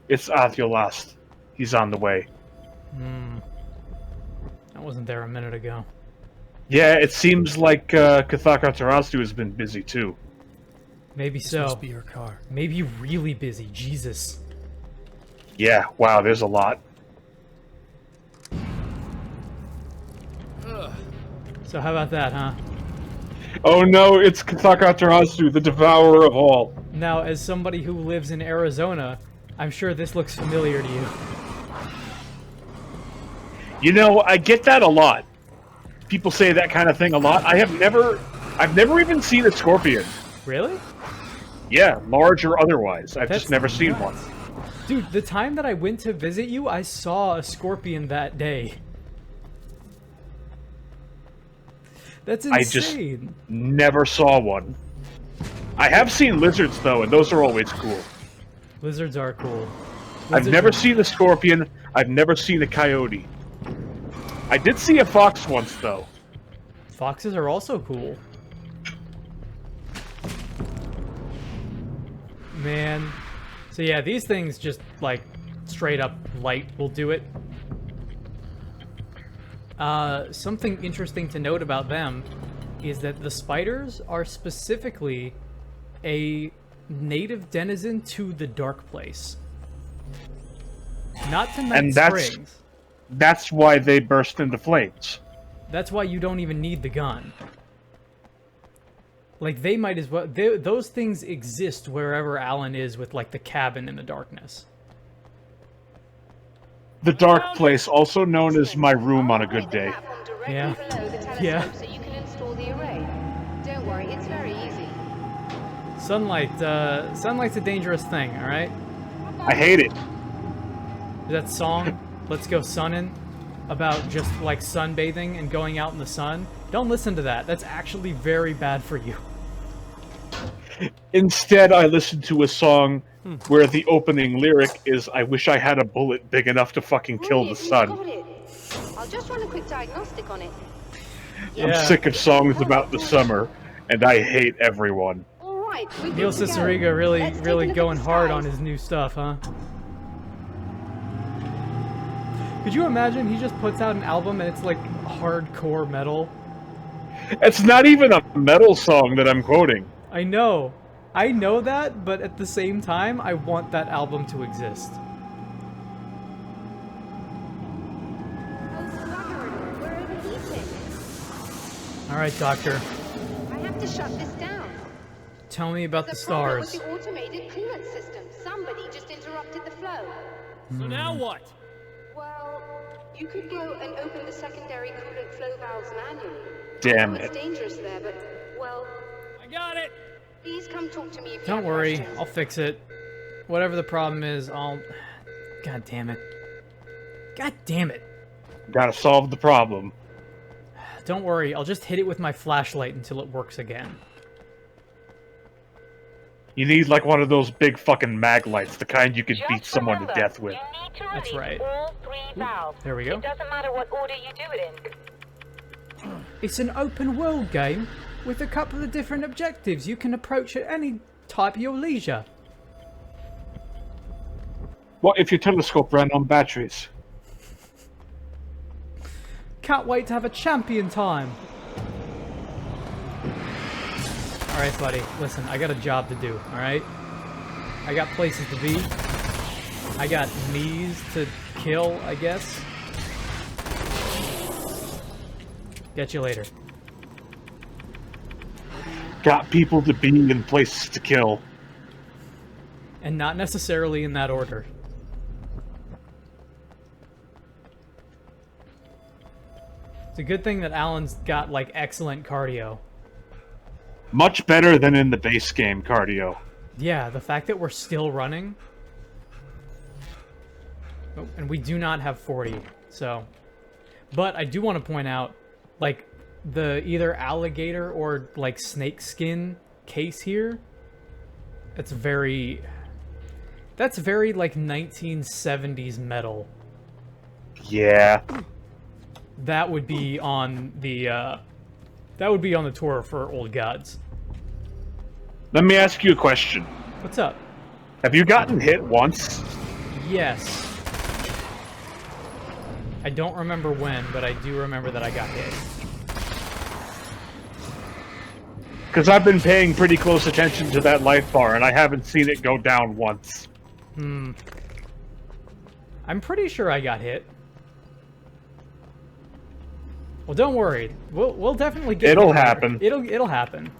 It's Athulast. He's on the way. I wasn't there a minute ago. Yeah, it seems like Cathaka Tarastu has been busy too. Maybe so. Must be her car. Maybe really busy. Jesus. Yeah, wow, there's a lot. So how about that, huh? Oh no, it's Cathaka Tarastu, the devourer of all. Now, as somebody who lives in Arizona, I'm sure this looks familiar to you. You know, I get that a lot. People say that kind of thing a lot. I've never even seen a scorpion. Really? Yeah, large or otherwise. I've just never seen one. Dude, the time that I went to visit you, I saw a scorpion that day. That's insane. I just never saw one. I have seen lizards, though, and those are always cool. Lizards are cool. I've never seen a scorpion. I've never seen a coyote. I did see a fox once, though. Foxes are also cool. Man. So yeah, these things just, like, straight up light will do it. Something interesting to note about them is that the spiders are specifically a native denizen to the dark place. Not to Night Springs. That's why they burst into flames. That's why you don't even need the gun. Like, they might as well... those things exist wherever Alan is with, like, the cabin in the darkness. The dark place, also known as my room on a good day. Yeah. Yeah. So you can install the array. Don't worry, it's very easy. Sunlight's a dangerous thing, alright? I hate it. That song, Let's Go Sunnin', about just, like, sunbathing and going out in the sun. Don't listen to that. That's actually very bad for you. Instead, I listen to a song where the opening lyric is, I wish I had a bullet big enough to fucking kill the sun. I'll just run a quick diagnostic on it. I'm sick of songs about the summer, and I hate everyone. Alright, Neil Cicierega really going hard on his new stuff, huh? Could you imagine he just puts out an album and it's like hardcore metal? It's not even a metal song that I'm quoting. I know that, but at the same time, I want that album to exist. Alright, Doctor. I have to shut this down. Tell me about the stars. The automated coolant system. Somebody just interrupted the flow. So now what? Well, you could go and open the secondary coolant flow valves manually. Damn It's dangerous there, but, well... I got it! Please come talk to me if you Don't have worry, questions. I'll fix it. Whatever the problem is, I'll... God damn it. God damn it. Gotta solve the problem. Don't worry, I'll just hit it with my flashlight until it works again. You need like one of those big fucking mag lights, the kind you could beat someone to death with. That's right. All 3 valves. There we go. It doesn't matter what order you do it in. It's an open world game with a couple of different objectives you can approach at any type of your leisure. What if your telescope ran on batteries? Can't wait to have a champion time. Alright, buddy. Listen, I got a job to do, alright? I got places to be. I got knees to kill, I guess. Get you later. Got people to be and places to kill. And not necessarily in that order. It's a good thing that Alan's got, like, excellent cardio. Much better than in the base game cardio. Yeah, the fact that we're still running. Oh, and we do not have 40, so. But I do want to point out, like, the either alligator or, like, snake skin case here. That's very, like, 1970s metal. Yeah. That would be on the, tour for Old Gods. Let me ask you a question. What's up? Have you gotten hit once? Yes. I don't remember when, but I do remember that I got hit. Because I've been paying pretty close attention to that life bar, and I haven't seen it go down once. I'm pretty sure I got hit. Well, don't worry. We'll definitely get. It'll happen. It'll happen.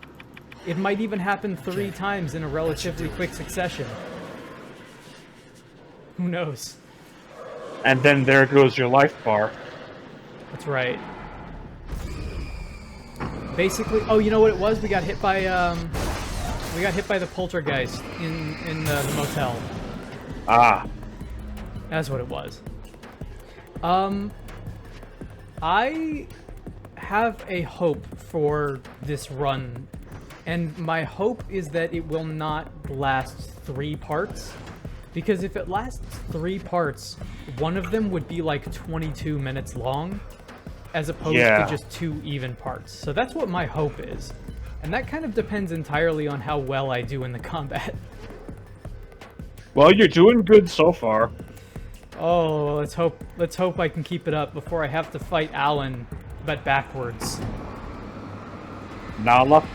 It might even happen 3 times in a relatively quick succession. Who knows? And then there goes your life bar. That's right. Basically, oh, you know what it was? We got hit by the poltergeist in the motel. Ah. That's what it was. I have a hope for this run, and my hope is that it will not last 3 parts, because if it lasts 3 parts, one of them would be like 22 minutes long, as opposed to just 2 even parts. So that's what my hope is, and that kind of depends entirely on how well I do in the combat. Well, you're doing good so far. Oh, let's hope I can keep it up before I have to fight Alan, but backwards. Nala?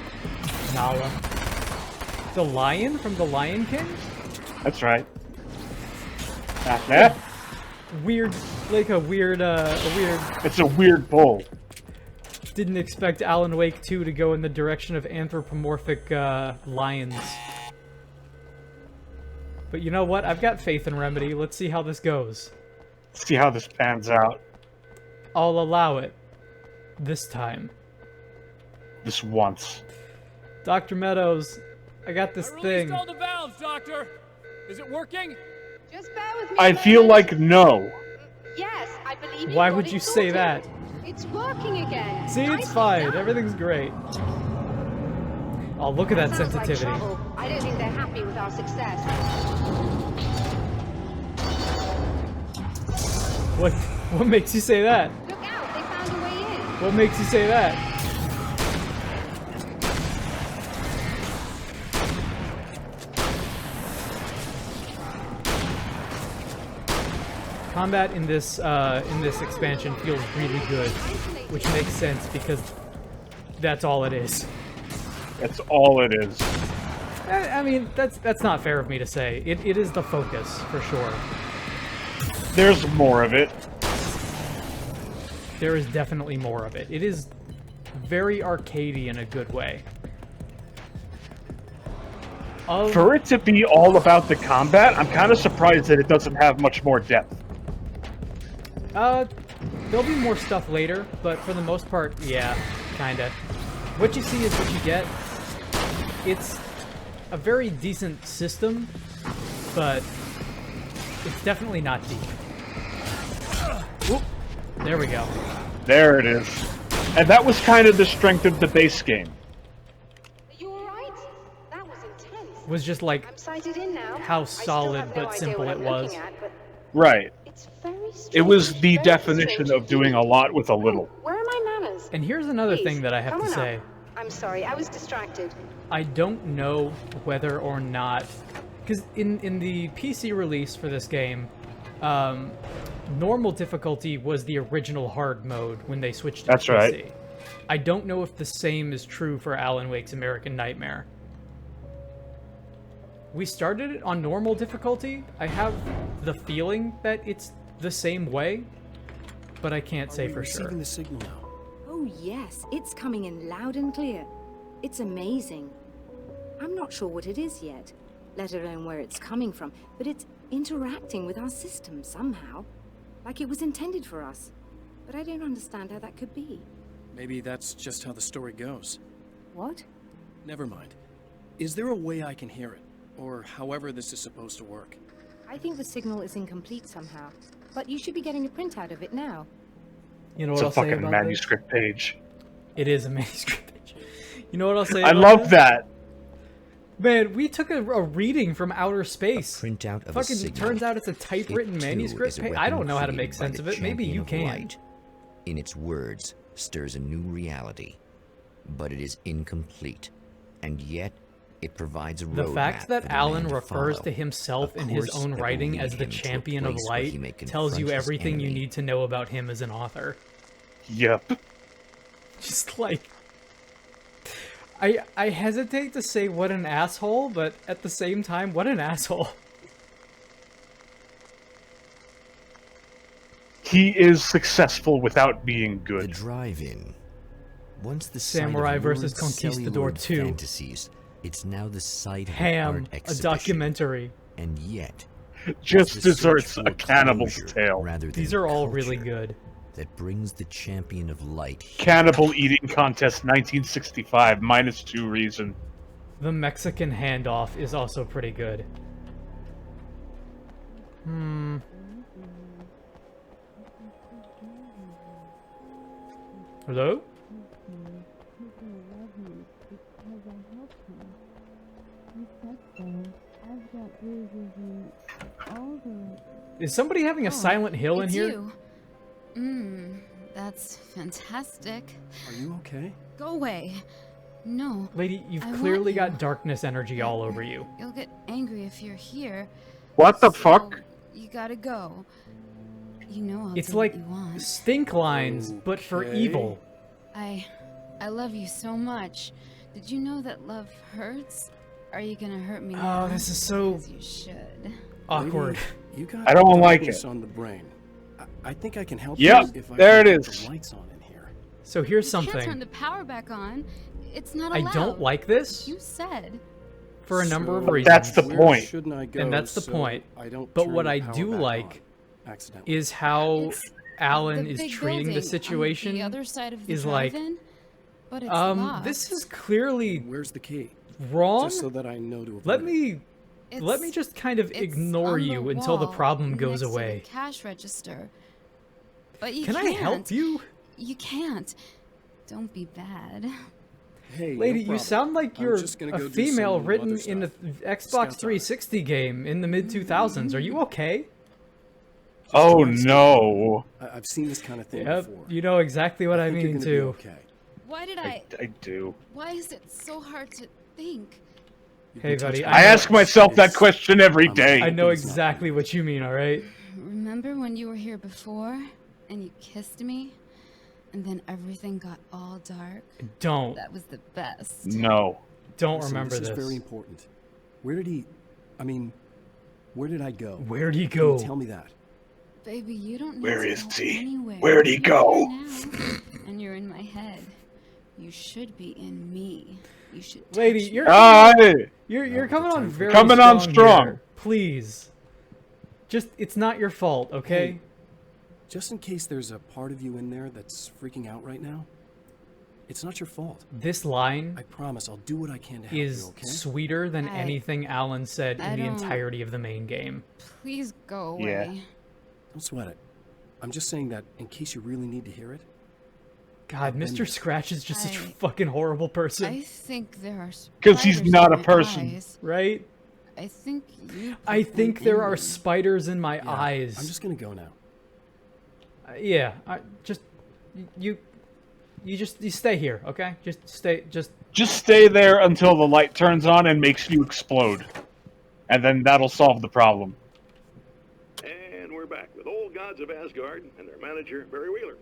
The lion from The Lion King? That's right. Weird, like a weird. It's a weird bull. Didn't expect Alan Wake 2 to go in the direction of anthropomorphic lions. But you know what? I've got faith in Remedy. Let's see how this goes. See how this pans out. I'll allow it. This time. This once. Dr. Meadows, I got this thing. All the valves, Doctor. Is it working? Just bear with me. I feel like no. Yes, I believe. Why would you say that? It's working again. See, it's fine. Everything's great. Oh, look at that sensitivity. Like trouble. I don't think they're happy with our success. What makes you say that? Look out, they found a way in. What makes you say that? Combat in this expansion feels really good, which makes sense because that's all it is. That's all it is. I mean, that's not fair of me to say. It is the focus, for sure. There's more of it. There is definitely more of it. It is very arcadey in a good way. For it to be all about the combat, I'm kind of surprised that it doesn't have much more depth. There'll be more stuff later, but for the most part, yeah, kinda. What you see is what you get. It's a very decent system, but it's definitely not deep. Whoop. There we go. There it is. And that was kind of the strength of the base game. Are you alright? That was intense. Was just like I'm sighted in now. how solid but simple it was. Right. It's very strange. It was the definition of doing a lot with a little. Where are my manners? And here's another Please, thing that I have come to on say. up. I'm sorry, I was distracted. I don't know whether or not, because in the PC release for this game, normal difficulty was the original hard mode when they switched to PC. Right. I don't know if the same is true for Alan Wake's American Nightmare. We started it on normal difficulty. I have the feeling that it's the same way, but I can't say for sure. Receiving the signal now. Oh yes, it's coming in loud and clear. It's amazing. I'm not sure what it is yet, let alone where it's coming from, but it's interacting with our system somehow, like it was intended for us. But I don't understand how that could be. Maybe that's just how the story goes. What? Never mind. Is there a way I can hear it? Or however this is supposed to work? I think the signal is incomplete somehow, but you should be getting a printout of it now. You know It's what a I'll say fucking about manuscript page. It is a manuscript page. You know what I'll say I about love this? that. Man, we took a reading from outer space. Printout of a Fucking signal. turns out it's a typewritten It, too, manuscript is a page. I weapon don't know how to make created by sense the of it. Maybe champion you of can. light. In its words, stirs a new reality, but it is incomplete, and yet it provides a roadmap. The fact that for the Alan man to refers follow. to himself A in his course own that will writing lead as the him to a champion of place where he light may tells you confront his everything you enemy. need to know about him as an author. Yep. Just like... I hesitate to say what an asshole, but at the same time, what an asshole. He is successful without being good. The drive-in. Once the Samurai site of versus lurid Conquistador celluloid 2. Fantasies, it's now the site of an Ham, art a exhibition. documentary. And yet, Just it's the search deserts for a cannibal's closure tale. rather These than are all really culture good. that brings the champion of light here. Cannibal eating contest 1965 -2 reason. The Mexican handoff is also pretty good. Hello? Is somebody having a Silent Hill in it's here? You. That's fantastic. Are you okay? Go away. No. Lady, you've I clearly want got darkness energy all over you. You'll get angry if you're here. What the so fuck? You gotta go. You know I'll It's do like what you want. stink lines, but for Okay. evil. I love you so much. Did you know that love hurts? Are you gonna hurt me now? Oh, this is so Because you should. awkward. Lady, you got I don't like darkness it. on the brain. I think I can help Yep, you if I there can it put is. the lights on in here. So here's You can't turn something. the power back on. It's not I allowed. don't like this You said. for a number of So, reasons. That's the where point. shouldn't I go And that's the so point. I don't But turn what the I power do back like on accidentally? is how It's Alan the is big treating the building situation on the other side of the is like, drive-in, but it's locked. this is clearly Where's the key? wrong. Just so that I know to avoid Let it. me let me It's- just kind of it's ignore on you until the wall problem goes next to the away. cash register. But you Can can't. I help you? You can't. Don't be bad. Hey, no Lady, you problem. sound like I'm you're just gonna a go do female some written other in a stuff. Xbox Scouts are. 360 game in the mid 2000s. Are you okay? Oh Just no. I've seen this kind of thing Yep, before. you know exactly what I think you're mean gonna be too. Okay. Why did I do. Why is it so hard to think? You've Hey, been buddy, touched I by ask it. myself that It's- question every day. I know It's not exactly what you mean, alright? Remember when you were here before and you kissed me? And then everything got all dark? Don't. That was the best. No. Don't Listen, remember this this. is very important. Where did he? I mean, where did I go? Where'd he Can you go? tell me that. Baby, you don't need Where to is go he? anywhere. Where'd he You're go? here now, and you're in my head. You should be in me. You should touch Lady, me. you're Hey! you're coming on very Coming on strong. here. Please. Just it's not your fault, okay? Hey, just in case there's a part of you in there that's freaking out right now, it's not your fault. This line I promise I'll do what I can to help is you, okay? sweeter than anything Alan said I in the don't- entirety of the main game. Please go away. Yeah. Don't sweat it. I'm just saying that in case you really need to hear it. God, been Mr. there. Scratch is just such a I- fucking horrible person, I think there are 'Cause he's spiders not in a my person. eyes. right? I think you I put think one there in are me. spiders in my Yeah, eyes. I'm just gonna go now. Yeah, you stay here, okay? Just stay there until the light turns on and makes you explode. And then that'll solve the problem. And we're back with old gods of Asgard and their manager, Barry Wheeler.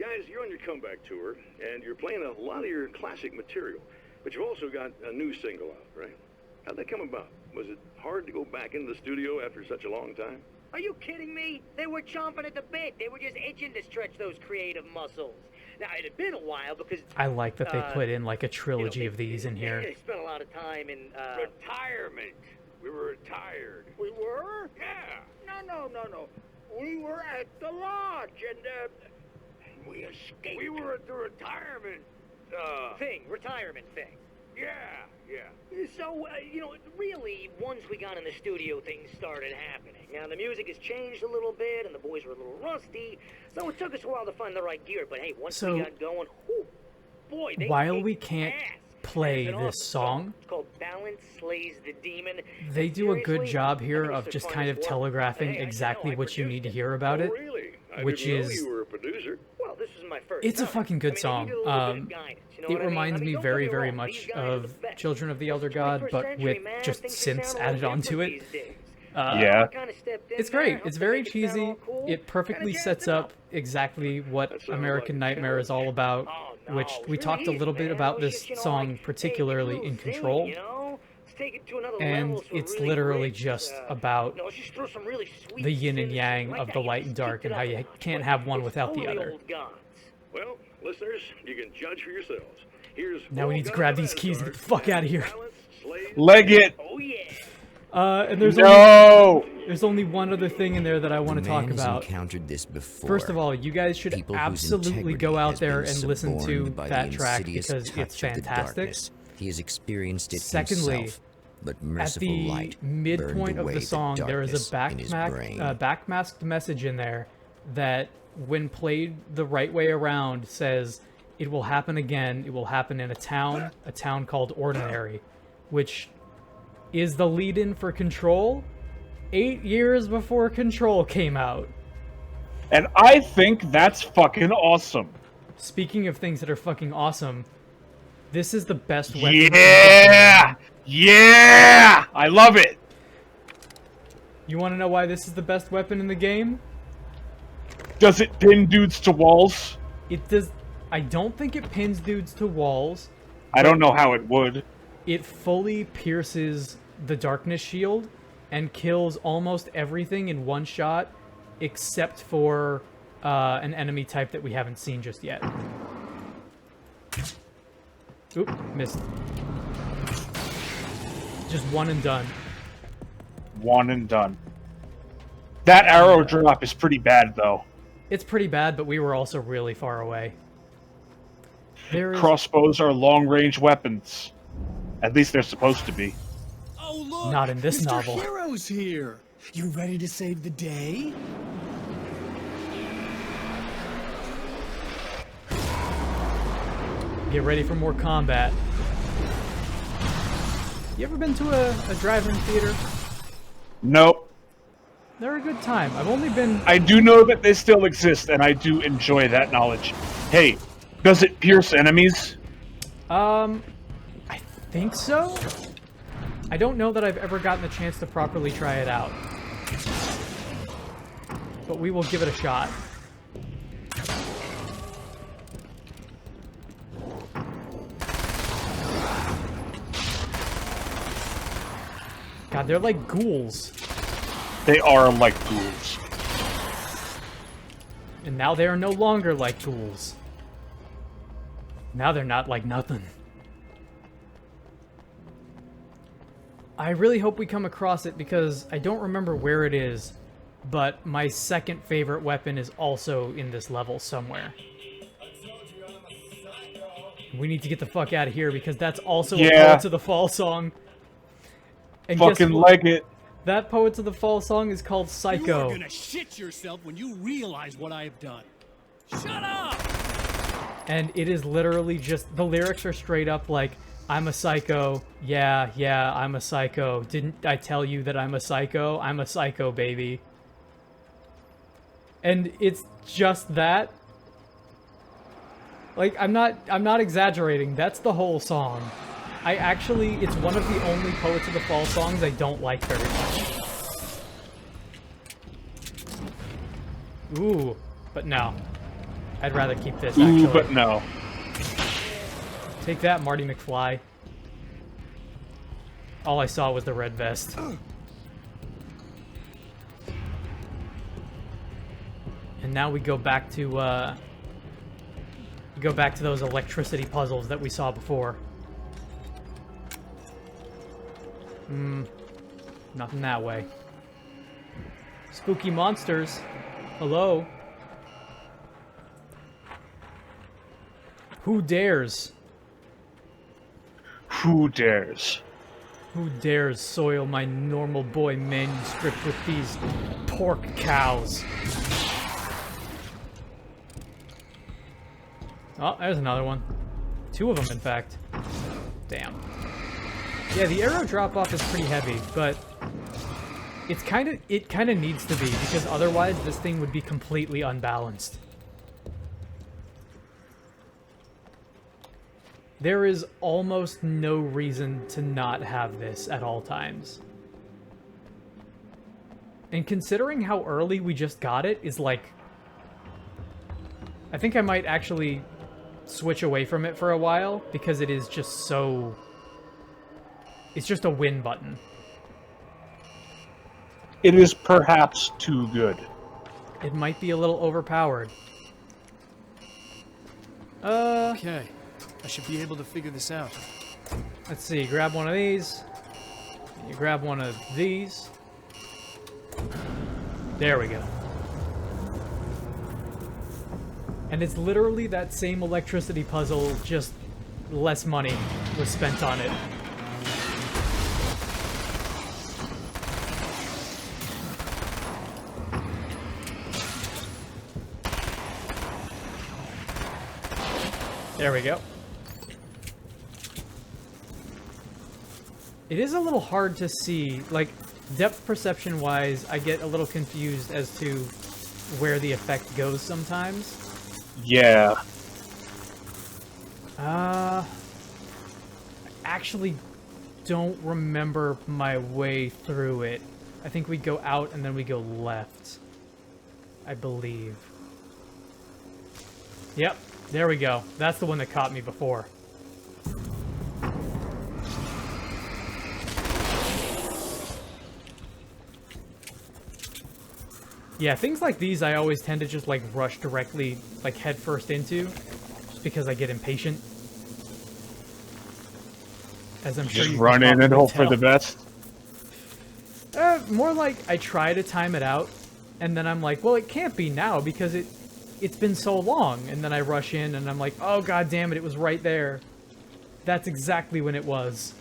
Guys, you're on your comeback tour, and you're playing a lot of your classic material, but you've also got a new single out, right? How'd that come about? Was it hard to go back into the studio after such a long time? Are you kidding me? They were chomping at the bit. They were just itching to stretch those creative muscles. Now, it had been a while because... I like that they put in like a trilogy of these in here. They spent a lot of time in... Retirement. We were retired. We were? Yeah. No. We were at the lodge, and, we escaped. We were at the retirement, retirement thing. Yeah. So, really, once we got in the studio, things started happening. Now, the music has changed a little bit, and the boys were a little rusty, so it took us a while to find the right gear, but hey, once we got going, boy, they while we can't play this song, it's called Balance Slays the Demon. They do a good job here of just kind of telegraphing exactly what you need to hear about it, which is... You were a producer. Well, this is my first It's a fucking good song. It reminds me very, very much of Children of the Elder God, but with just synths added onto it. Yeah. It's great. It's very cheesy. It perfectly sets up exactly what American Nightmare is all about, which we talked a little bit about this song, particularly in Control. And it's literally just about the yin and yang of the light and dark and how you can't have one without the other. Well, listeners, you can judge for yourselves. Here's now we need to grab these keys and get the fuck out of here. Leg it! And there's only one other thing in there that I want to talk about. This before. First of all, you guys should absolutely go out there and listen to that track because it's fantastic. He has experienced it Secondly, himself, but at merciful light the midpoint of the song, there is a backmasked message in there that, when played the right way around, says, "It will happen again. It will happen in a town called Ordinary," which is the lead-in for Control 8 years before Control came out. And I think that's fucking awesome. Speaking of things that are fucking awesome, this is the best weapon. Yeah! Yeah! I love it! You want to know why this is the best weapon in the game? Does it pin dudes to walls? It does. I don't think it pins dudes to walls. I don't know how it would. It fully pierces the darkness shield and kills almost everything in one shot, except for an enemy type that we haven't seen just yet. Oop, missed. Just one and done. One and done. That arrow drop is pretty bad, though. It's pretty bad, but we were also really far away. Crossbows are long-range weapons. At least they're supposed to be. Oh, look! Not in this Mr. novel. Hero's here! You ready to save the day? Get ready for more combat. You ever been to a drive-in theater? Nope. They're a good time. I've only been... I do know that they still exist, and I do enjoy that knowledge. Hey, does it pierce enemies? I think so? I don't know that I've ever gotten the chance to properly try it out. But we will give it a shot. God, they're like ghouls. They are like ghouls. And now they are no longer like ghouls. Now they're not like nothing. I really hope we come across it because I don't remember where it is, but my second favorite weapon is also in this level somewhere. We need to get the fuck out of here because that's also a Poets of the Fall song. And fucking leg it. That Poets of the Fall song is called Psycho. You're gonna shit yourself when you realize what I have done. Shut up! And it is literally just, the lyrics are straight up like, I'm a psycho. Yeah, I'm a psycho. Didn't I tell you that I'm a psycho? I'm a psycho, baby. And it's just that. Like, I'm not exaggerating. That's the whole song. It's one of the only Poets of the Fall songs I don't like very much. Ooh, but no. I'd rather keep this, Ooh, actually. but no. Take that, Marty McFly. All I saw was the red vest. And now we go back to those electricity puzzles that we saw before. Nothing that way. Spooky monsters. Hello. Who dares? Who dares? Who dares soil my normal boy manuscript with these pork cows? Oh, there's another one. 2 of them, in fact. Damn. Yeah, the arrow drop-off is pretty heavy, but it kind of needs to be, because otherwise this thing would be completely unbalanced. There is almost no reason to not have this at all times. And considering how early we just got it is like... I think I might actually switch away from it for a while, because it is just so... It's just a win button. It is perhaps too good. It might be a little overpowered. Okay. I should be able to figure this out. Let's see, grab one of these. You grab one of these. There we go. And it's literally that same electricity puzzle, just less money was spent on it. There we go. It is a little hard to see, like, depth perception wise, I get a little confused as to where the effect goes sometimes. Yeah. I actually don't remember my way through it. I think we go out and then we go left, I believe. Yep, there we go. That's the one that caught me before. Yeah, things like these I always tend to just like rush directly, like head first into, just because I get impatient. As I'm sure Just you run can in and probably hope for tell. the best. More like I try to time it out, and then I'm like, well, it can't be now because it's been so long, and then I rush in and I'm like, oh god damn it, it was right there. That's exactly when it was.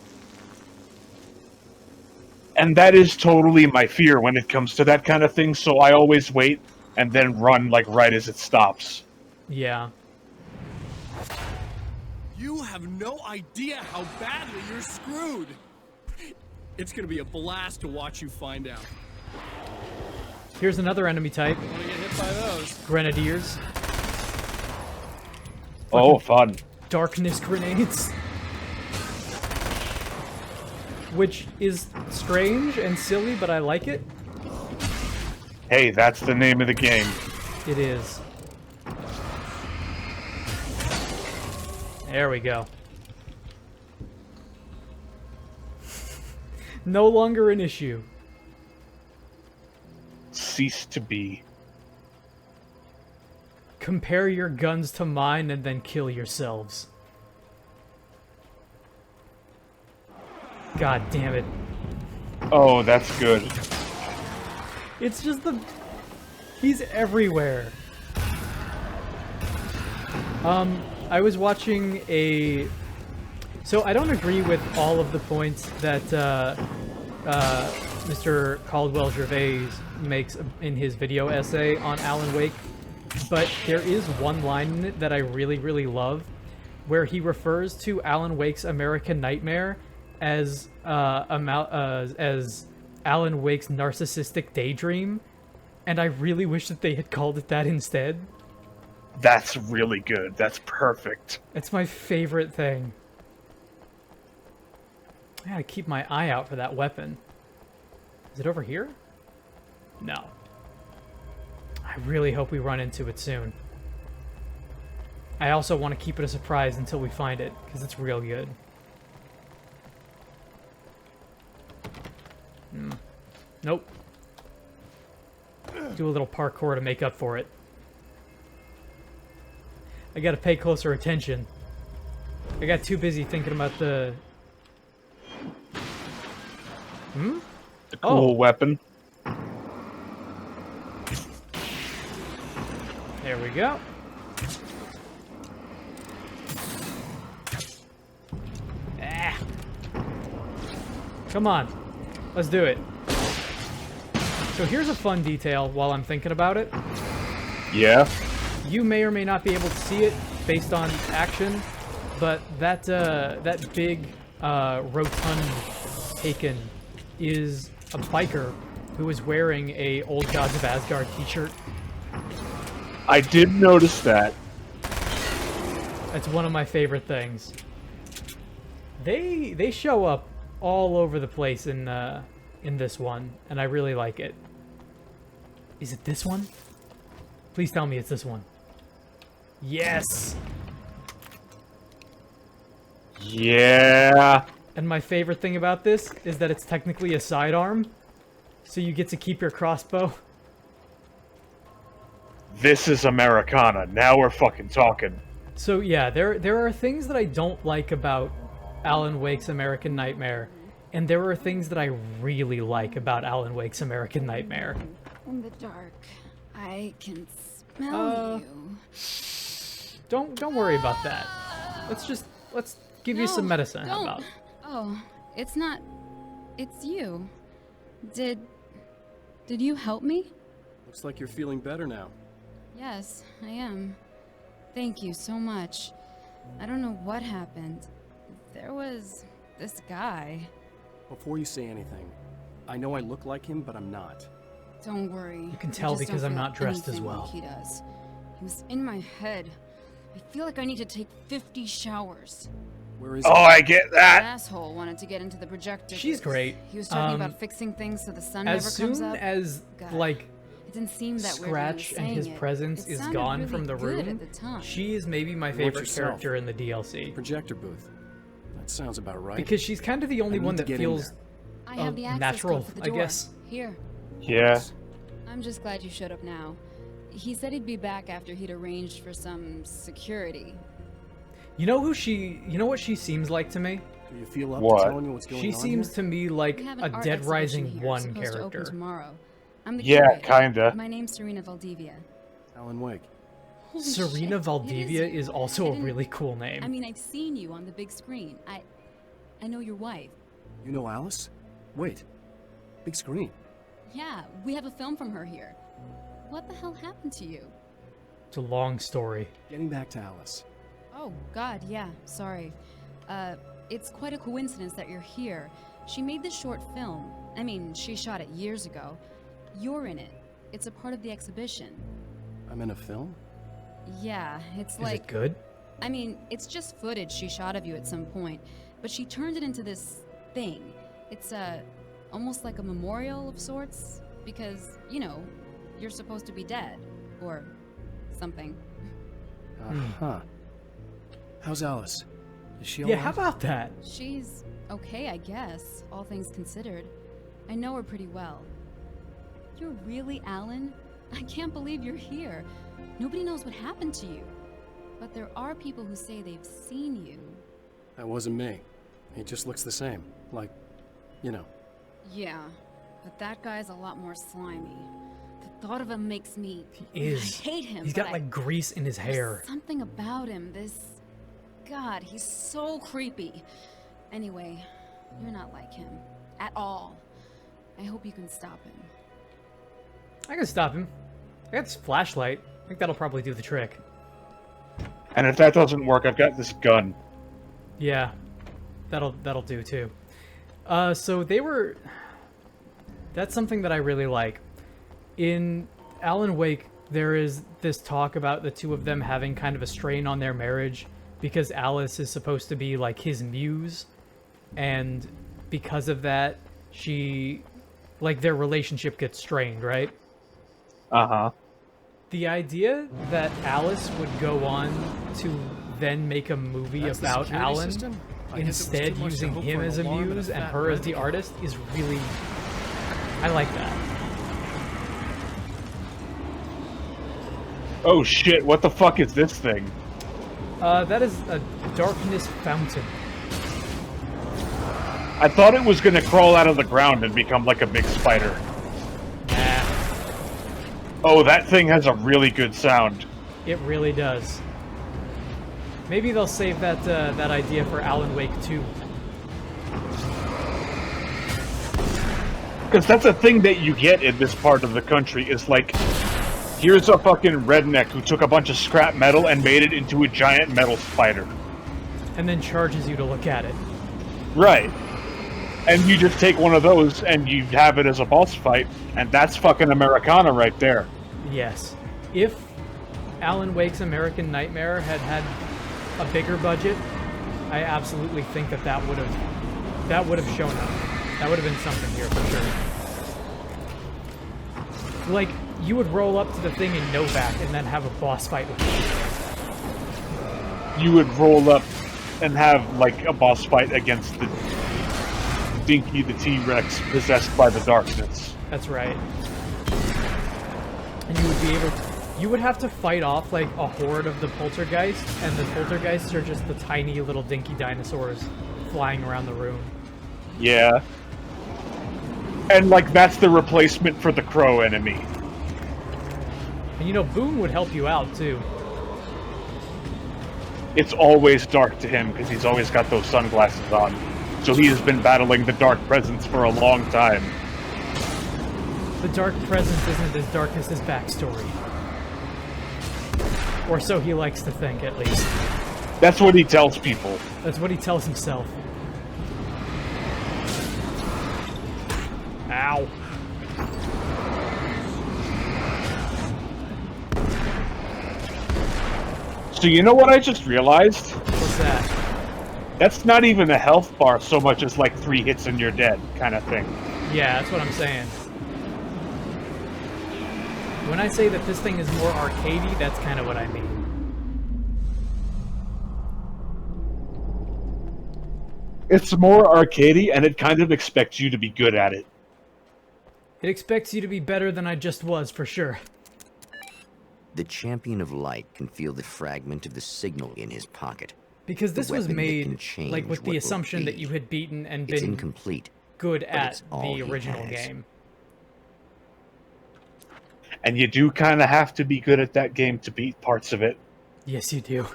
And that is totally my fear when it comes to that kind of thing, so I always wait and then run like right as it stops. Yeah. You have no idea how badly you're screwed. It's gonna be a blast to watch you find out. Here's another enemy type. Want to get hit by those? Grenadiers. Oh, fun. Darkness grenades. Which is strange and silly, but I like it. Hey, that's the name of the game. It is. There we go. No longer an issue. Cease to be. Compare your guns to mine and then kill yourselves. God damn it. Oh, that's good. It's just the... He's everywhere. I was watching a... So I don't agree with all of the points that Mr. Caldwell Gervais makes in his video essay on Alan Wake, but there is one line in it that I really, really love, where he refers to Alan Wake's American Nightmare as Alan Wake's narcissistic daydream, and I really wish that they had called it that instead. That's really good. That's perfect. It's my favorite thing. I gotta keep my eye out for that weapon. Is it over here? No. I really hope we run into it soon. I also want to keep it a surprise until we find it, because it's real good. Nope. Do a little parkour to make up for it. I gotta pay closer attention. I got too busy thinking about the... The cool weapon. There we go. Ah. Come on. Let's do it. So here's a fun detail while I'm thinking about it. Yeah. You may or may not be able to see it based on action, but that that big rotund taken is a biker who is wearing a Old Gods of Asgard t-shirt. I did notice that. That's one of my favorite things. They show up all over the place in this one, and I really like it. Is it this one? Please tell me it's this one. Yes! Yeah. And my favorite thing about this is that it's technically a sidearm, so you get to keep your crossbow. This is Americana. Now we're fucking talking. So yeah, there are things that I don't like about Alan Wake's American Nightmare, and there are things that I really like about Alan Wake's American Nightmare. In the dark, I can smell you. Don't worry about that. Let's give you some medicine. How Don't. about? Oh, it's not. It's you. Did you help me? Looks like you're feeling better now. Yes, I am. Thank you so much. I don't know what happened. There was this guy. Before you say anything, I know I look like him, but I'm not. Don't worry. You can tell because I'm not dressed as well. Like he does. He was in my head. I feel like I need to take 50 showers. Where is Oh, I get That that. asshole wanted to get into the projector. She's great. He was talking about fixing things so the sun never As comes soon up. as God, like it didn't seem that weird when he Scratch was and his saying it. presence It is sounded gone really from the good room, at the time. she is maybe my Watch favorite yourself. character in the DLC. Projector booth. That sounds about right. Because she's kind of the only I need one to that get in feels there. I have the access natural, code for the I door. guess. Here. Yeah. I'm just glad you showed up now. He said he'd be back after he'd arranged for some security. You know what she seems like to me? Do you feel up What? to telling me what's going She on seems here? to me like We have a an art Dead exhibition Rising here, 1 supposed to open character. tomorrow. I'm the Yeah, curator. kinda. My name's Serena Valdivia. Alan Wake. Holy Serena shit, Valdivia it is is you. also I a didn't- really cool name. I mean, I've seen you on the big screen. I know your wife. You know Alice? Wait. Big screen. Yeah, we have a film from her here. What the hell happened to you? It's a long story. Getting back to Alice. Oh, God, yeah, sorry. It's quite a coincidence that you're here. She made this short film. I mean, she shot it years ago. You're in it. It's a part of the exhibition. I'm in a film? Yeah, it's Is like... it good? I mean, it's just footage she shot of you at some point, but she turned it into this thing. It's almost like a memorial of sorts, because, you know, you're supposed to be dead, or something. Uh-huh. How's Alice? Is she Yeah, alright? how about that? She's okay, I guess, all things considered. I know her pretty well. You're really Alan? I can't believe you're here. Nobody knows what happened to you. But there are people who say they've seen you. That wasn't me. He just looks the same. Like, you know. Yeah, but that guy's a lot more slimy. The thought of him makes me... He is. I hate him. He's but got like grease in his hair. There's something about him, this... God, he's so creepy. Anyway, you're not like him. At all. I hope you can stop him. I can stop him. I got this flashlight. I think that'll probably do the trick. And if that doesn't work, I've got this gun. Yeah, that'll do too. So they were... That's something that I really like. In Alan Wake, there is this talk about the two of them having kind of a strain on their marriage because Alice is supposed to be like his muse, and because of that, she... like their relationship gets strained, right? Uh-huh. The idea that Alice would go on to then make a movie That's the about security Alan, system? I guess it was instead too much to using hope him for an as a alarm and a muse and fat her as red the light. artist, is really... I like that. Oh shit, what the fuck is this thing? That is a darkness fountain. I thought it was gonna crawl out of the ground and become like a big spider. Nah. Oh, that thing has a really good sound. It really does. Maybe they'll save that that idea for Alan Wake 2. Because that's a thing that you get in this part of the country, is like, here's a fucking redneck who took a bunch of scrap metal and made it into a giant metal spider. And then charges you to look at it. Right. And you just take one of those and you have it as a boss fight, and that's fucking Americana right there. Yes. If Alan Wake's American Nightmare had had a bigger budget, I absolutely think that that would have shown up. That would have been something here for sure. Like, you would roll up to the thing in Novak and then have a boss fight with it. You would roll up and have, like, a boss fight against the Dinky the T-Rex possessed by the darkness. That's right. And you would be able to, you would have to fight off, like, a horde of the poltergeists, and the poltergeists are just the tiny little dinky dinosaurs flying around the room. Yeah. And, like, that's the replacement for the crow enemy. And you know, Boone would help you out, too. It's always dark to him, because he's always got those sunglasses on. So he has been battling the dark presence for a long time. The dark presence isn't as dark as his backstory. Or so he likes to think, at least. That's what he tells people. That's what he tells himself. Ow. So you know what I just realized? What's that? That's not even a health bar so much as like 3 hits and you're dead kind of thing. Yeah, that's what I'm saying. When I say that this thing is more arcadey, that's kind of what I mean. It's more arcadey, and it kind of expects you to be good at it. It expects you to be better than I just was, for sure. The champion of light can feel the fragment of the signal in his pocket. Because this was made, like, with the what assumption will that be. you had beaten and It's been incomplete, good but at it's all the he original has. game. And you do kind of have to be good at that game to beat parts of it. Yes, you do.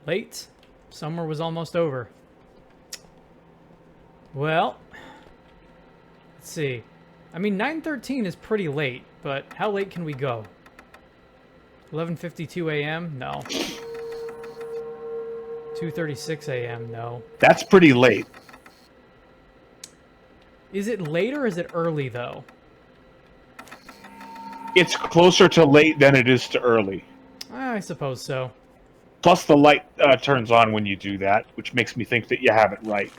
Late. Summer was almost over. Well, let's see. I mean, 9:13 is pretty late, but how late can we go? 11:52 a.m.? No. 2:36 a.m.? No. That's pretty late. Is it late or is it early, though? It's closer to late than it is to early. I suppose so. Plus the light turns on when you do that, which makes me think that you have it right.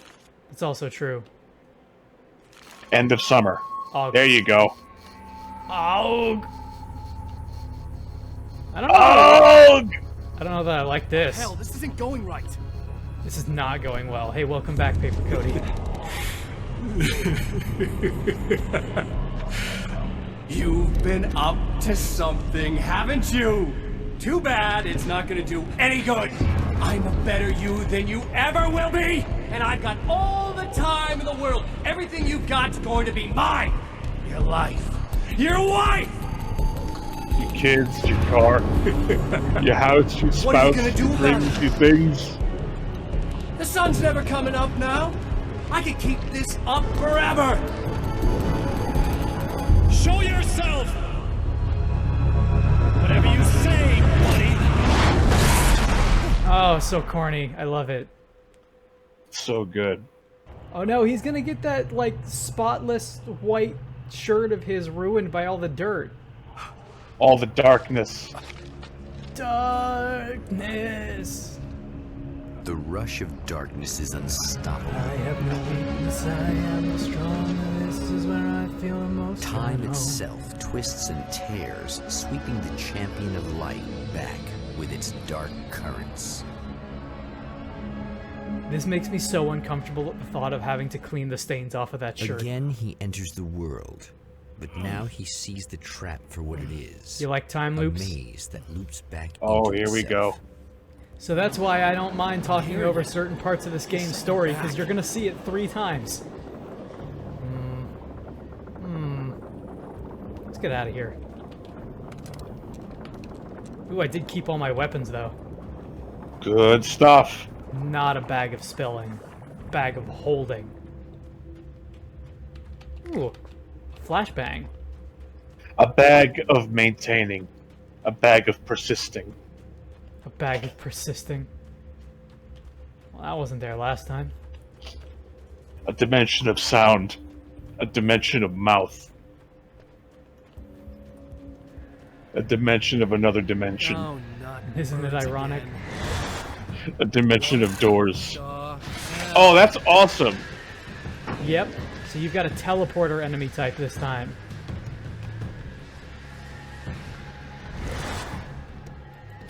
It's also true. End of summer. August. There you go. Aug. I don't know. Aug! I don't know that I like this. Hell, this isn't going right. This is not going well. Hey, welcome back, Paper Cody. You've been up to something, haven't you? Too bad it's not gonna do any good. I'm a better you than you ever will be, and I've got all the time in the world. Everything you've got's going to be mine. Your life, your wife. Your kids, your car, your house, your spouse, What are you gonna do your about things, it? your things. The sun's never coming up now. I can keep this up forever. Show yourself! Whatever you say, buddy. Oh, so corny. I love it. So good. Oh no, he's gonna get that, like, spotless white shirt of his ruined by all the dirt. All the darkness. Darkness. The rush of darkness is unstoppable. I have no weakness, I am strong. This is where I feel most Time itself twists and tears, sweeping the champion of light back with its dark currents. This makes me so uncomfortable at the thought of having to clean the stains off of that shirt. Again, he enters the world, but now he sees the trap for what it is. You like time loops? A maze that loops back Oh, into here we go. itself. So that's why I don't mind talking over certain parts of this game's story, because you're gonna see it 3 times. Let's get out of here. Ooh, I did keep all my weapons, though. Good stuff. Not a bag of spilling. Bag of holding. Ooh. Flashbang. A bag of maintaining. A bag of persisting. A bag of persisting. Well, that wasn't there last time. A dimension of sound. A dimension of mouth. A dimension of another dimension. Oh, not Isn't it ironic? A dimension of doors. Oh, that's awesome! Yep. So you've got a teleporter enemy type this time.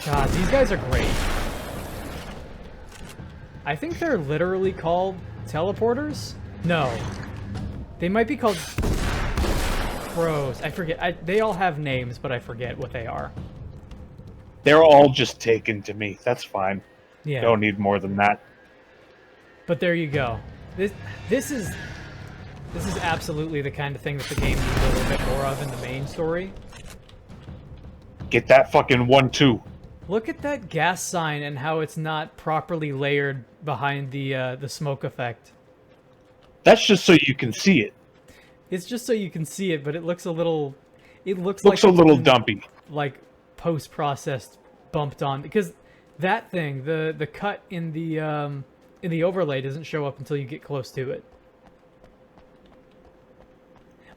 God, these guys are great. I think they're literally called teleporters? No. They might be called crows. I forget. They all have names, but I forget what they are. They're all just taken to me. That's fine. Yeah. Don't need more than that. But there you go. This is absolutely the kind of thing that the game needs a little bit more of in the main story. Get that fucking 1-2. Look at that gas sign and how it's not properly layered behind the smoke effect. That's just so you can see it. It's just so you can see it, but it looks a little. It looks Looks like a little been, dumpy. Like post-processed, bumped on, because that thing, the cut in the overlay doesn't show up until you get close to it.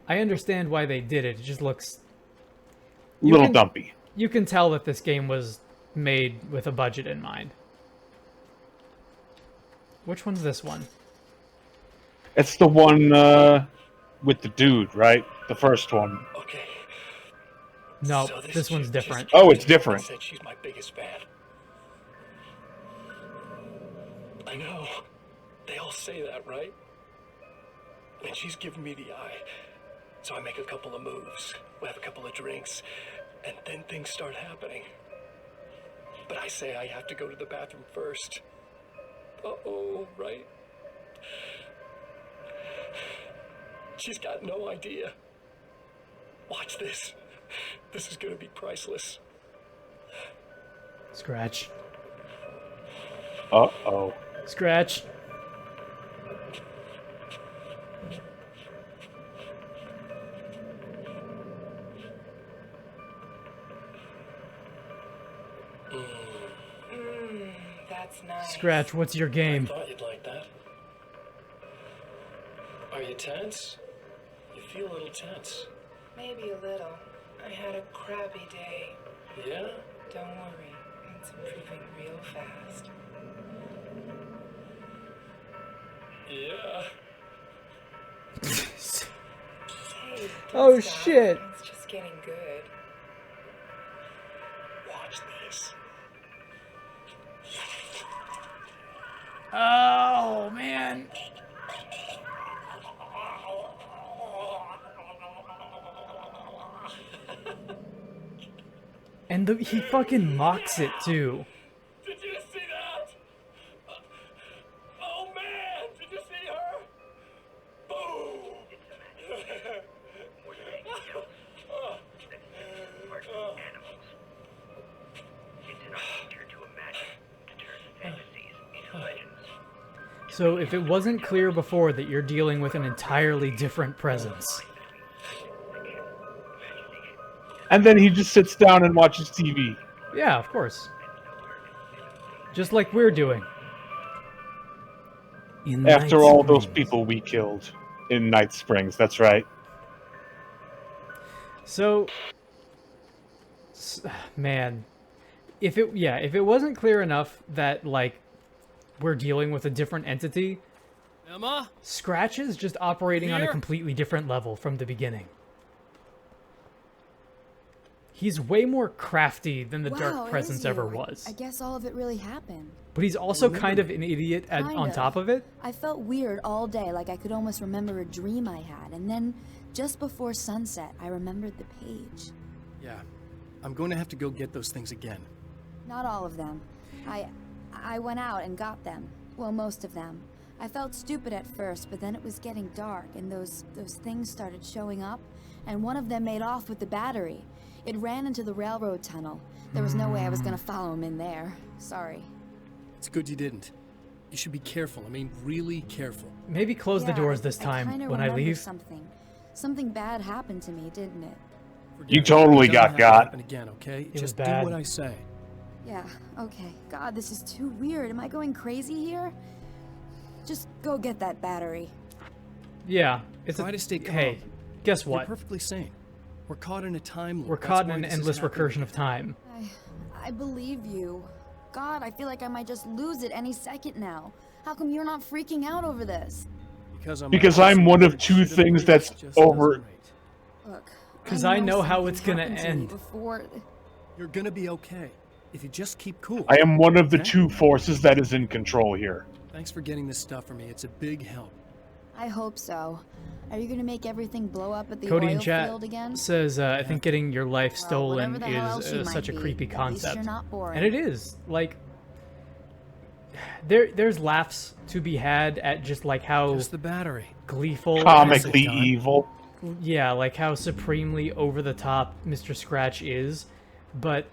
I understand why they did it. It just looks A little dumpy. You can tell that this game was made with a budget in mind. Which one's this one? It's the one with the dude, right? The first one. Okay. No, So this one's different. Oh, it's different. Said she's my biggest fan. I know. They all say that, right? And she's giving me the eye. So I make a couple of moves. We have a couple of drinks. And then things start happening. But I say I have to go to the bathroom first. Uh-oh, right? She's got no idea. Watch this. This is gonna be priceless. Scratch. Uh-oh. Scratch. That's nice. Scratch, what's your game? I thought you'd like that. Are you tense? You feel a little tense. Maybe a little. I had a crappy day. Yeah? Don't worry. It's improving real fast. Yeah. Hey, Oh, don't stop. shit. It's just getting good. Watch this. Oh, man. And he fucking mocks it, too. Did you see that? Oh man, did you see her? Boom! So if it wasn't clear before that you're dealing with an entirely different presence. And then he just sits down and watches TV. Yeah, of course. Just like we're doing. After all those people we killed in Night Springs, that's right. So, man, if it wasn't clear enough that, like, we're dealing with a different entity, Emma? Scratch is just operating on a Here? completely different level from the beginning. He's way more crafty than the Wow, Dark it is Presence you. ever was. I guess all of it really happened. But he's also kind of an idiot on top of it. I felt weird all day, like I could almost remember a dream I had, and then just before sunset, I remembered the page. Yeah. I'm going to have to go get those things again. Not all of them. I went out and got them. Well, most of them. I felt stupid at first, but then it was getting dark, and those things started showing up, and one of them made off with the battery. It ran into the railroad tunnel. There was no way I was gonna follow him in there. Sorry. It's good you didn't. You should be careful. I mean, really careful. Maybe close the doors this time kinda when I remember leave. Something bad happened to me, didn't it? You totally It doesn't got have to got. happen again, okay? It was Just bad. do what I say. Yeah, okay. God, this is too weird. Am I going crazy here? Just go get that battery. Yeah, it's Try to stay calm. Hey, guess You're what? perfectly sane. We're caught in a time loop. We're That's caught in why an this is endless happening. recursion of time. I believe you. God, I feel like I might just lose it any second now. How come you're not freaking out over this? Because I'm one of two things that's over. Look, Because I know how something it's gonna happened to me end. Before... You're gonna be okay. If you just keep cool. I am one of the okay? two forces that is in control here. Thanks for getting this stuff for me. It's a big help. I hope so. Are you gonna make everything blow up at the Cody oil in chat field again? says, I think getting your life stolen whatever the hell else is you might such a be, creepy at least concept. you're not boring. And it is. Like, there's laughs to be had at just like how Just the battery. gleeful, Comically evil. yeah, like how supremely over the top Mr. Scratch is, but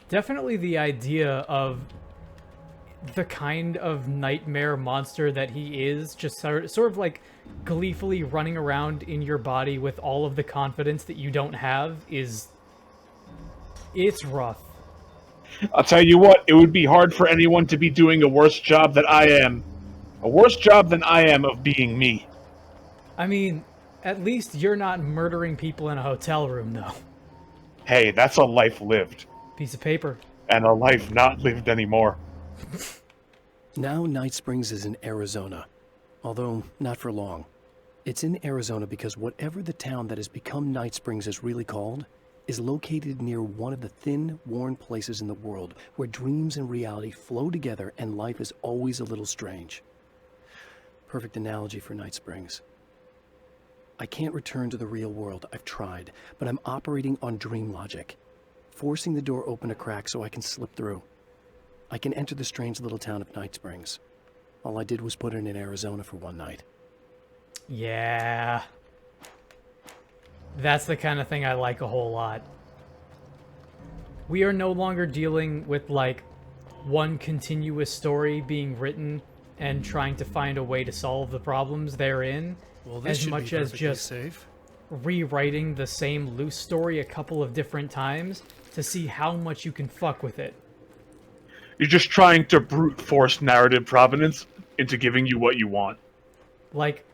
definitely the idea of the kind of nightmare monster that he is, just sort of like gleefully running around in your body with all of the confidence that you don't have it's rough. I'll tell you what, it would be hard for anyone to be doing a worse job than I am. A worse job than I am of being me. I mean, at least you're not murdering people in a hotel room, though. Hey, that's a life lived. Piece of paper. And a life not lived anymore. Now Night Springs is in Arizona. Although, not for long. It's in Arizona because whatever the town that has become Night Springs is really called is located near one of the thin, worn places in the world where dreams and reality flow together and life is always a little strange. Perfect analogy for Night Springs. I can't return to the real world. I've tried, but I'm operating on dream logic, forcing the door open a crack so I can slip through. I can enter the strange little town of Night Springs. All I did was put it in Arizona for one night. Yeah. That's the kind of thing I like a whole lot. We are no longer dealing with, like, one continuous story being written and trying to find a way to solve the problems therein, Well, this as should much be as perfectly just safe. rewriting the same loose story a couple of different times to see how much you can fuck with it. You're just trying to brute force narrative provenance into giving you what you want. Like,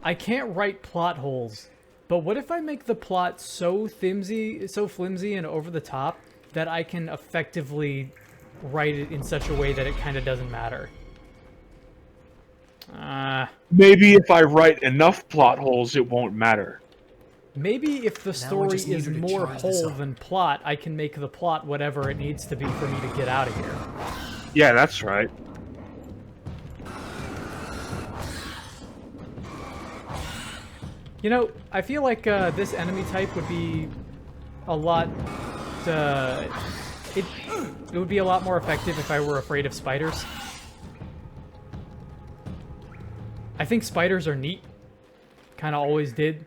I can't write plot holes, but what if I make the plot so flimsy and over the top that I can effectively write it in such a way that it kind of doesn't matter? Maybe if I write enough plot holes, it won't matter. Maybe if the Now I story just need is her to more charge this whole up. than plot, I can make the plot whatever it needs to be for me to get out of here. Yeah, that's right. You know, I feel like this enemy type would be a lot... it would be a lot more effective if I were afraid of spiders. I think spiders are neat. Kind of always did.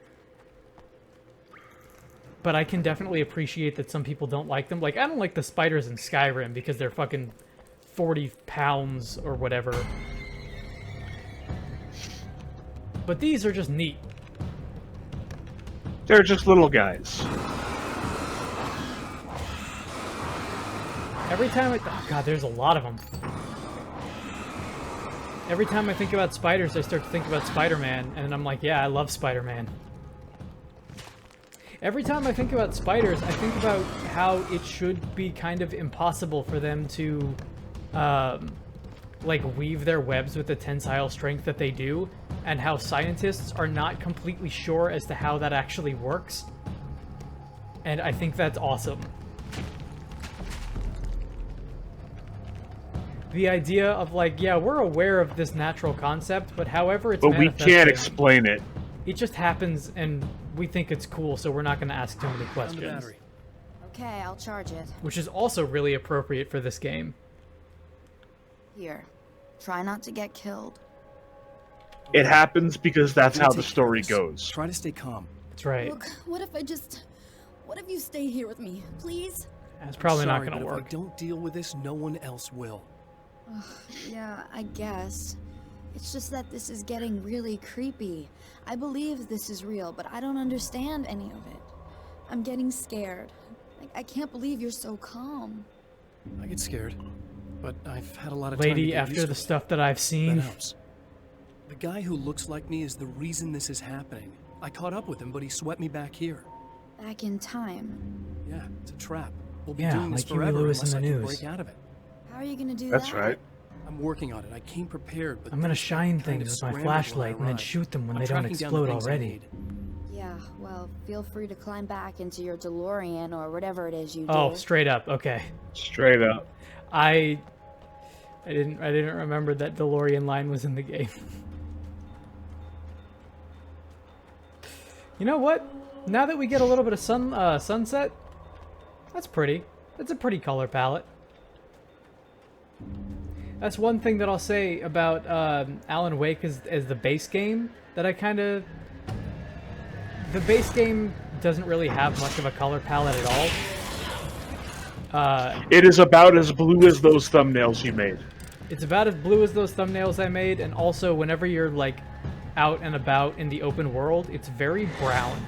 But I can definitely appreciate that some people don't like them. Like, I don't like the spiders in Skyrim because they're fucking 40 pounds or whatever. But these are just neat. They're just little guys. Every time oh god, there's a lot of them. Every time I think about spiders, I start to think about Spider-Man, and I'm like, yeah, I love Spider-Man. Every time I think about spiders, I think about how it should be kind of impossible for them to like weave their webs with the tensile strength that they do, and how scientists are not completely sure as to how that actually works. And I think that's awesome. The idea of like, yeah, we're aware of this natural concept, but however it's but we can't manifesting, explain it. It just happens, and we think it's cool, so we're not going to ask too many questions. Okay, I'll charge it. Which is also really appropriate for this game. Here. Try not to get killed. It happens because that's how the story goes. Try to stay calm. That's right. Look, what if you stay here with me, please? That's probably not going to If work. I don't deal with this, no one else will. Yeah, I guess. It's just that this is getting really creepy. I believe this is real, but I don't understand any of it. I'm getting scared. I can't believe you're so calm. I get scared, but I've had a lot of time to Lady, get after used the to it. stuff that I've seen. That helps. The guy who looks like me is the reason this is happening. I caught up with him, but he swept me back here. Back in time. Yeah, it's a trap. We'll be Yeah, doing this like Huey forever Lewis in unless the I can news. break out of it. How are you gonna do That's that? right. I'm working on it. I came prepared, but I'm going to things shine got kind of things with my scrambled when I flashlight and then arrived. shoot them when I'm they don't tracking down the explode things I already. need. Yeah, well, feel free to climb back into your DeLorean or whatever it is you do. Oh, straight up. Okay. Straight up. I didn't remember that DeLorean line was in the game. You know what? Now that we get a little bit of sunset, that's pretty. That's a pretty color palette. That's one thing that I'll say about Alan Wake as the base game, that I kind of... The base game doesn't really have much of a color palette at all. It is about as blue as those thumbnails you made. It's about as blue as those thumbnails I made, and also whenever you're like out and about in the open world, it's very brown.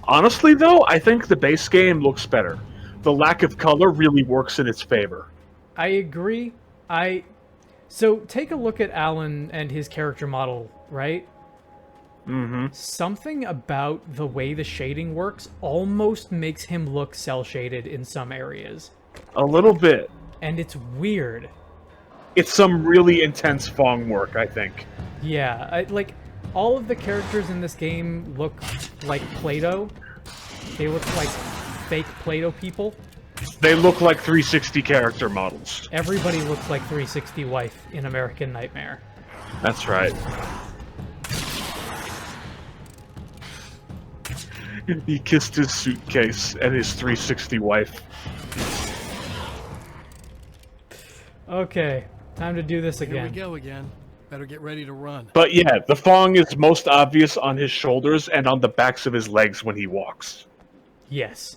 Honestly, though, I think the base game looks better. The lack of color really works in its favor. I agree. So take a look at Alan and his character model, right? Mm-hmm. Something about the way the shading works almost makes him look cel-shaded in some areas. A little bit. And it's weird. It's some really intense Fong work, I think. Yeah, like, all of the characters in this game look like Play-Doh. They look like fake Play-Doh people. They look like 360 character models. Everybody looks like 360 wife in American Nightmare. That's right. He kissed his suitcase and his 360 wife. Okay, time to do this Here again. we go again. Better get ready to run. But yeah, the Fong is most obvious on his shoulders and on the backs of his legs when he walks. Yes.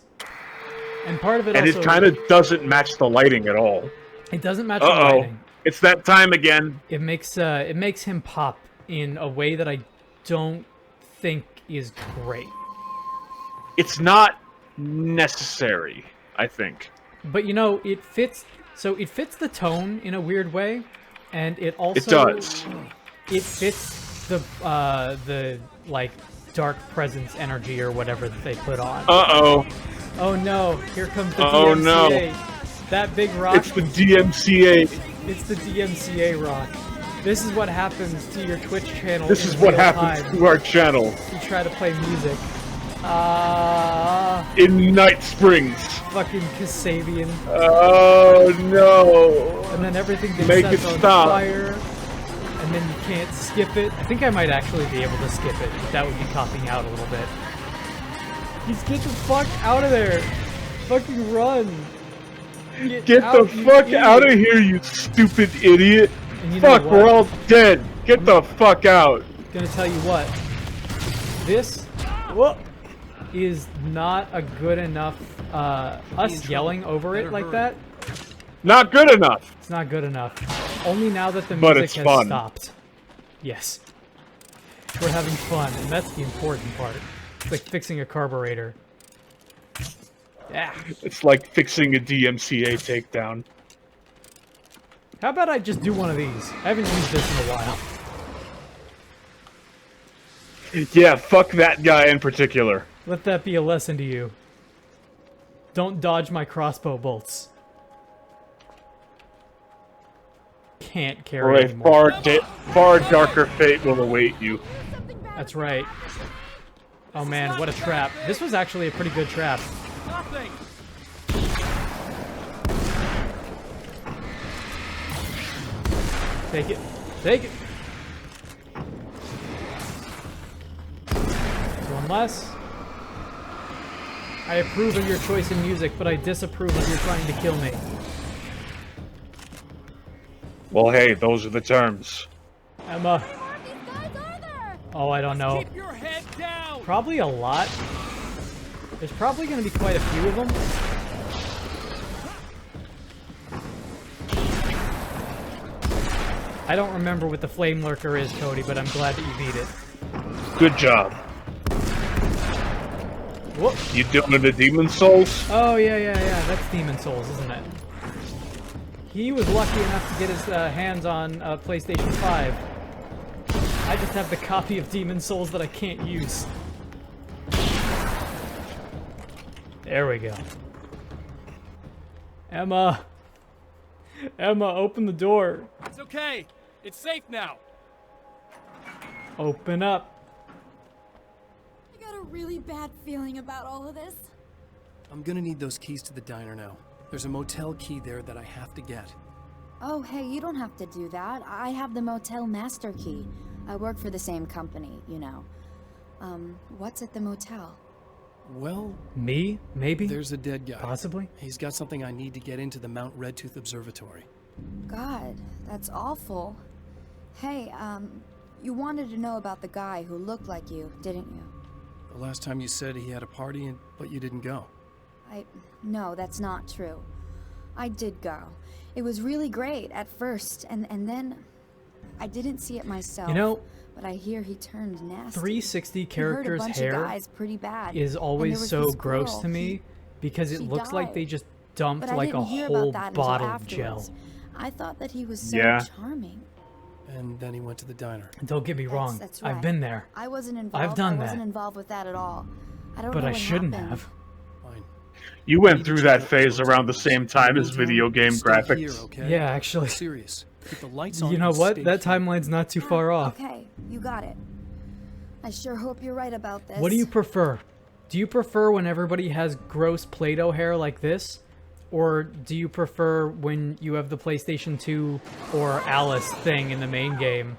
And part of it And also... it kind of doesn't match the lighting at all. It doesn't match the lighting. It's that time again. It makes him pop in a way that I don't think is great. It's not necessary, I think. But you know, it fits. So it fits the tone in a weird way, and it also does. It fits the like dark presence energy or whatever that they put on. Uh-oh. Oh no! Here comes the Oh, DMCA. no. That big rock. It's the DMCA. It's the DMCA rock. This is what happens to your Twitch channel. This in is what real happens time. to our channel. You try to play music. In Night Springs. Fucking Kasabian. Oh no. And then everything gets Make set it on stop. fire. And then you can't skip it. I think I might actually be able to skip it, but that would be copying out a little bit. Just get the fuck out of there. Fucking run. Get out, the you fuck idiot. out of here, you stupid idiot. And you know Fuck, what? we're all dead. Get the fuck out. Gonna tell you what. This is not a good enough us yelling over it like that. Not good enough. It's not good enough. Only now that the But music it's has fun. stopped. Yes. We're having fun, and that's the important part. It's like fixing a carburetor. Yeah. It's like fixing a DMCA takedown. How about I just do one of these? I haven't used this in a while. Yeah, fuck that guy in particular. Let that be a lesson to you. Don't dodge my crossbow bolts. can't Or carry a anymore. far darker fate will await you. That's right. Oh man, what a trap. This was actually a pretty good trap. Nothing. Take it. Take it. One less. I approve of your choice in music, but I disapprove of your trying to kill me. Well, hey, those are the terms. Emma. Oh, I don't know. Keep your head down. Probably a lot. There's probably going to be quite a few of them. I don't remember what the Flame Lurker is, Cody, but I'm glad that you beat it. Good job. Whoop. You doing the Demon Souls? Oh, yeah. That's Demon Souls, isn't it? He was lucky enough to get his hands on PlayStation 5. I just have the copy of Demon Souls that I can't use. There we go. Emma. Emma, open the door. It's okay. It's safe now. Open up. I got a really bad feeling about all of this. I'm gonna need those keys to the diner now. There's a motel key there that I have to get. Oh, hey, you don't have to do that. I have the motel master key. I work for the same company, you know. What's at the motel? Well... Me? Maybe? There's a dead guy. Possibly? He's got something I need to get into the Mount Redtooth Observatory. God, that's awful. Hey, you wanted to know about the guy who looked like you, didn't you? The last time you said he had a party, but you didn't go. No, that's not true. I did go. It was really great at first, and then I didn't see it myself. You know, but I hear he turned nasty. 360 characters' hair pretty bad, is always so this gross girl, to me because it looks like they just dumped but like a I didn't hear whole about that bottle until of gel. afterwards. I thought that he was so Yeah. charming. And then he went to the diner. Don't get me wrong. That's right. I've been there. I wasn't involved. I've done I wasn't that. involved with that at all. I don't But know I what shouldn't happened. have. You went through that phase around the same time as video game Stay graphics. here, okay? Yeah, actually. I'm serious. Keep the lights on. You know and what? stay That here. timeline's not too far off. Okay, you got it. I sure hope you're right about this. What do you prefer? Do you prefer when everybody has gross Play-Doh hair like this? Or do you prefer when you have the PlayStation 2 or Alice thing in the main game?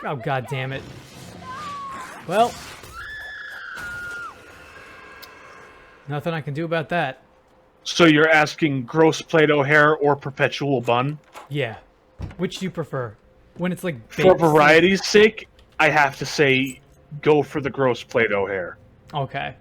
Oh, god damn it. Well, nothing I can do about that. So you're asking gross Play-Doh hair or perpetual bun? Yeah. Which do you prefer? When it's like For baked- variety's sake, I have to say go for the gross Play-Doh hair. Okay.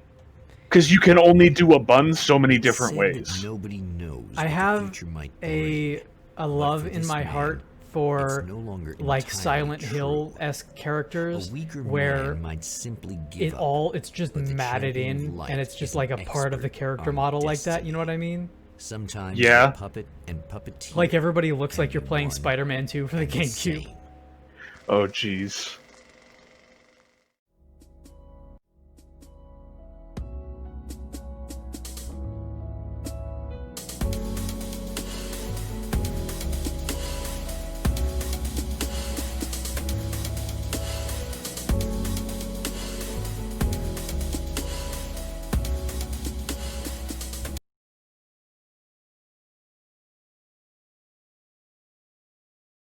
Because you can only do a bun so many different Said ways. that nobody knows I what the have future might a love for in this my man, heart for it's no longer like entirely Silent true. Hill-esque characters A weaker where man might simply give it's just matted champion of in light and it's just is like a an part of the expert character on model like that, you know what I mean? Sometimes Yeah. the puppet and puppeteer Like everybody looks like you're playing one Spider-Man 2 for the and the GameCube. same. Oh, jeez.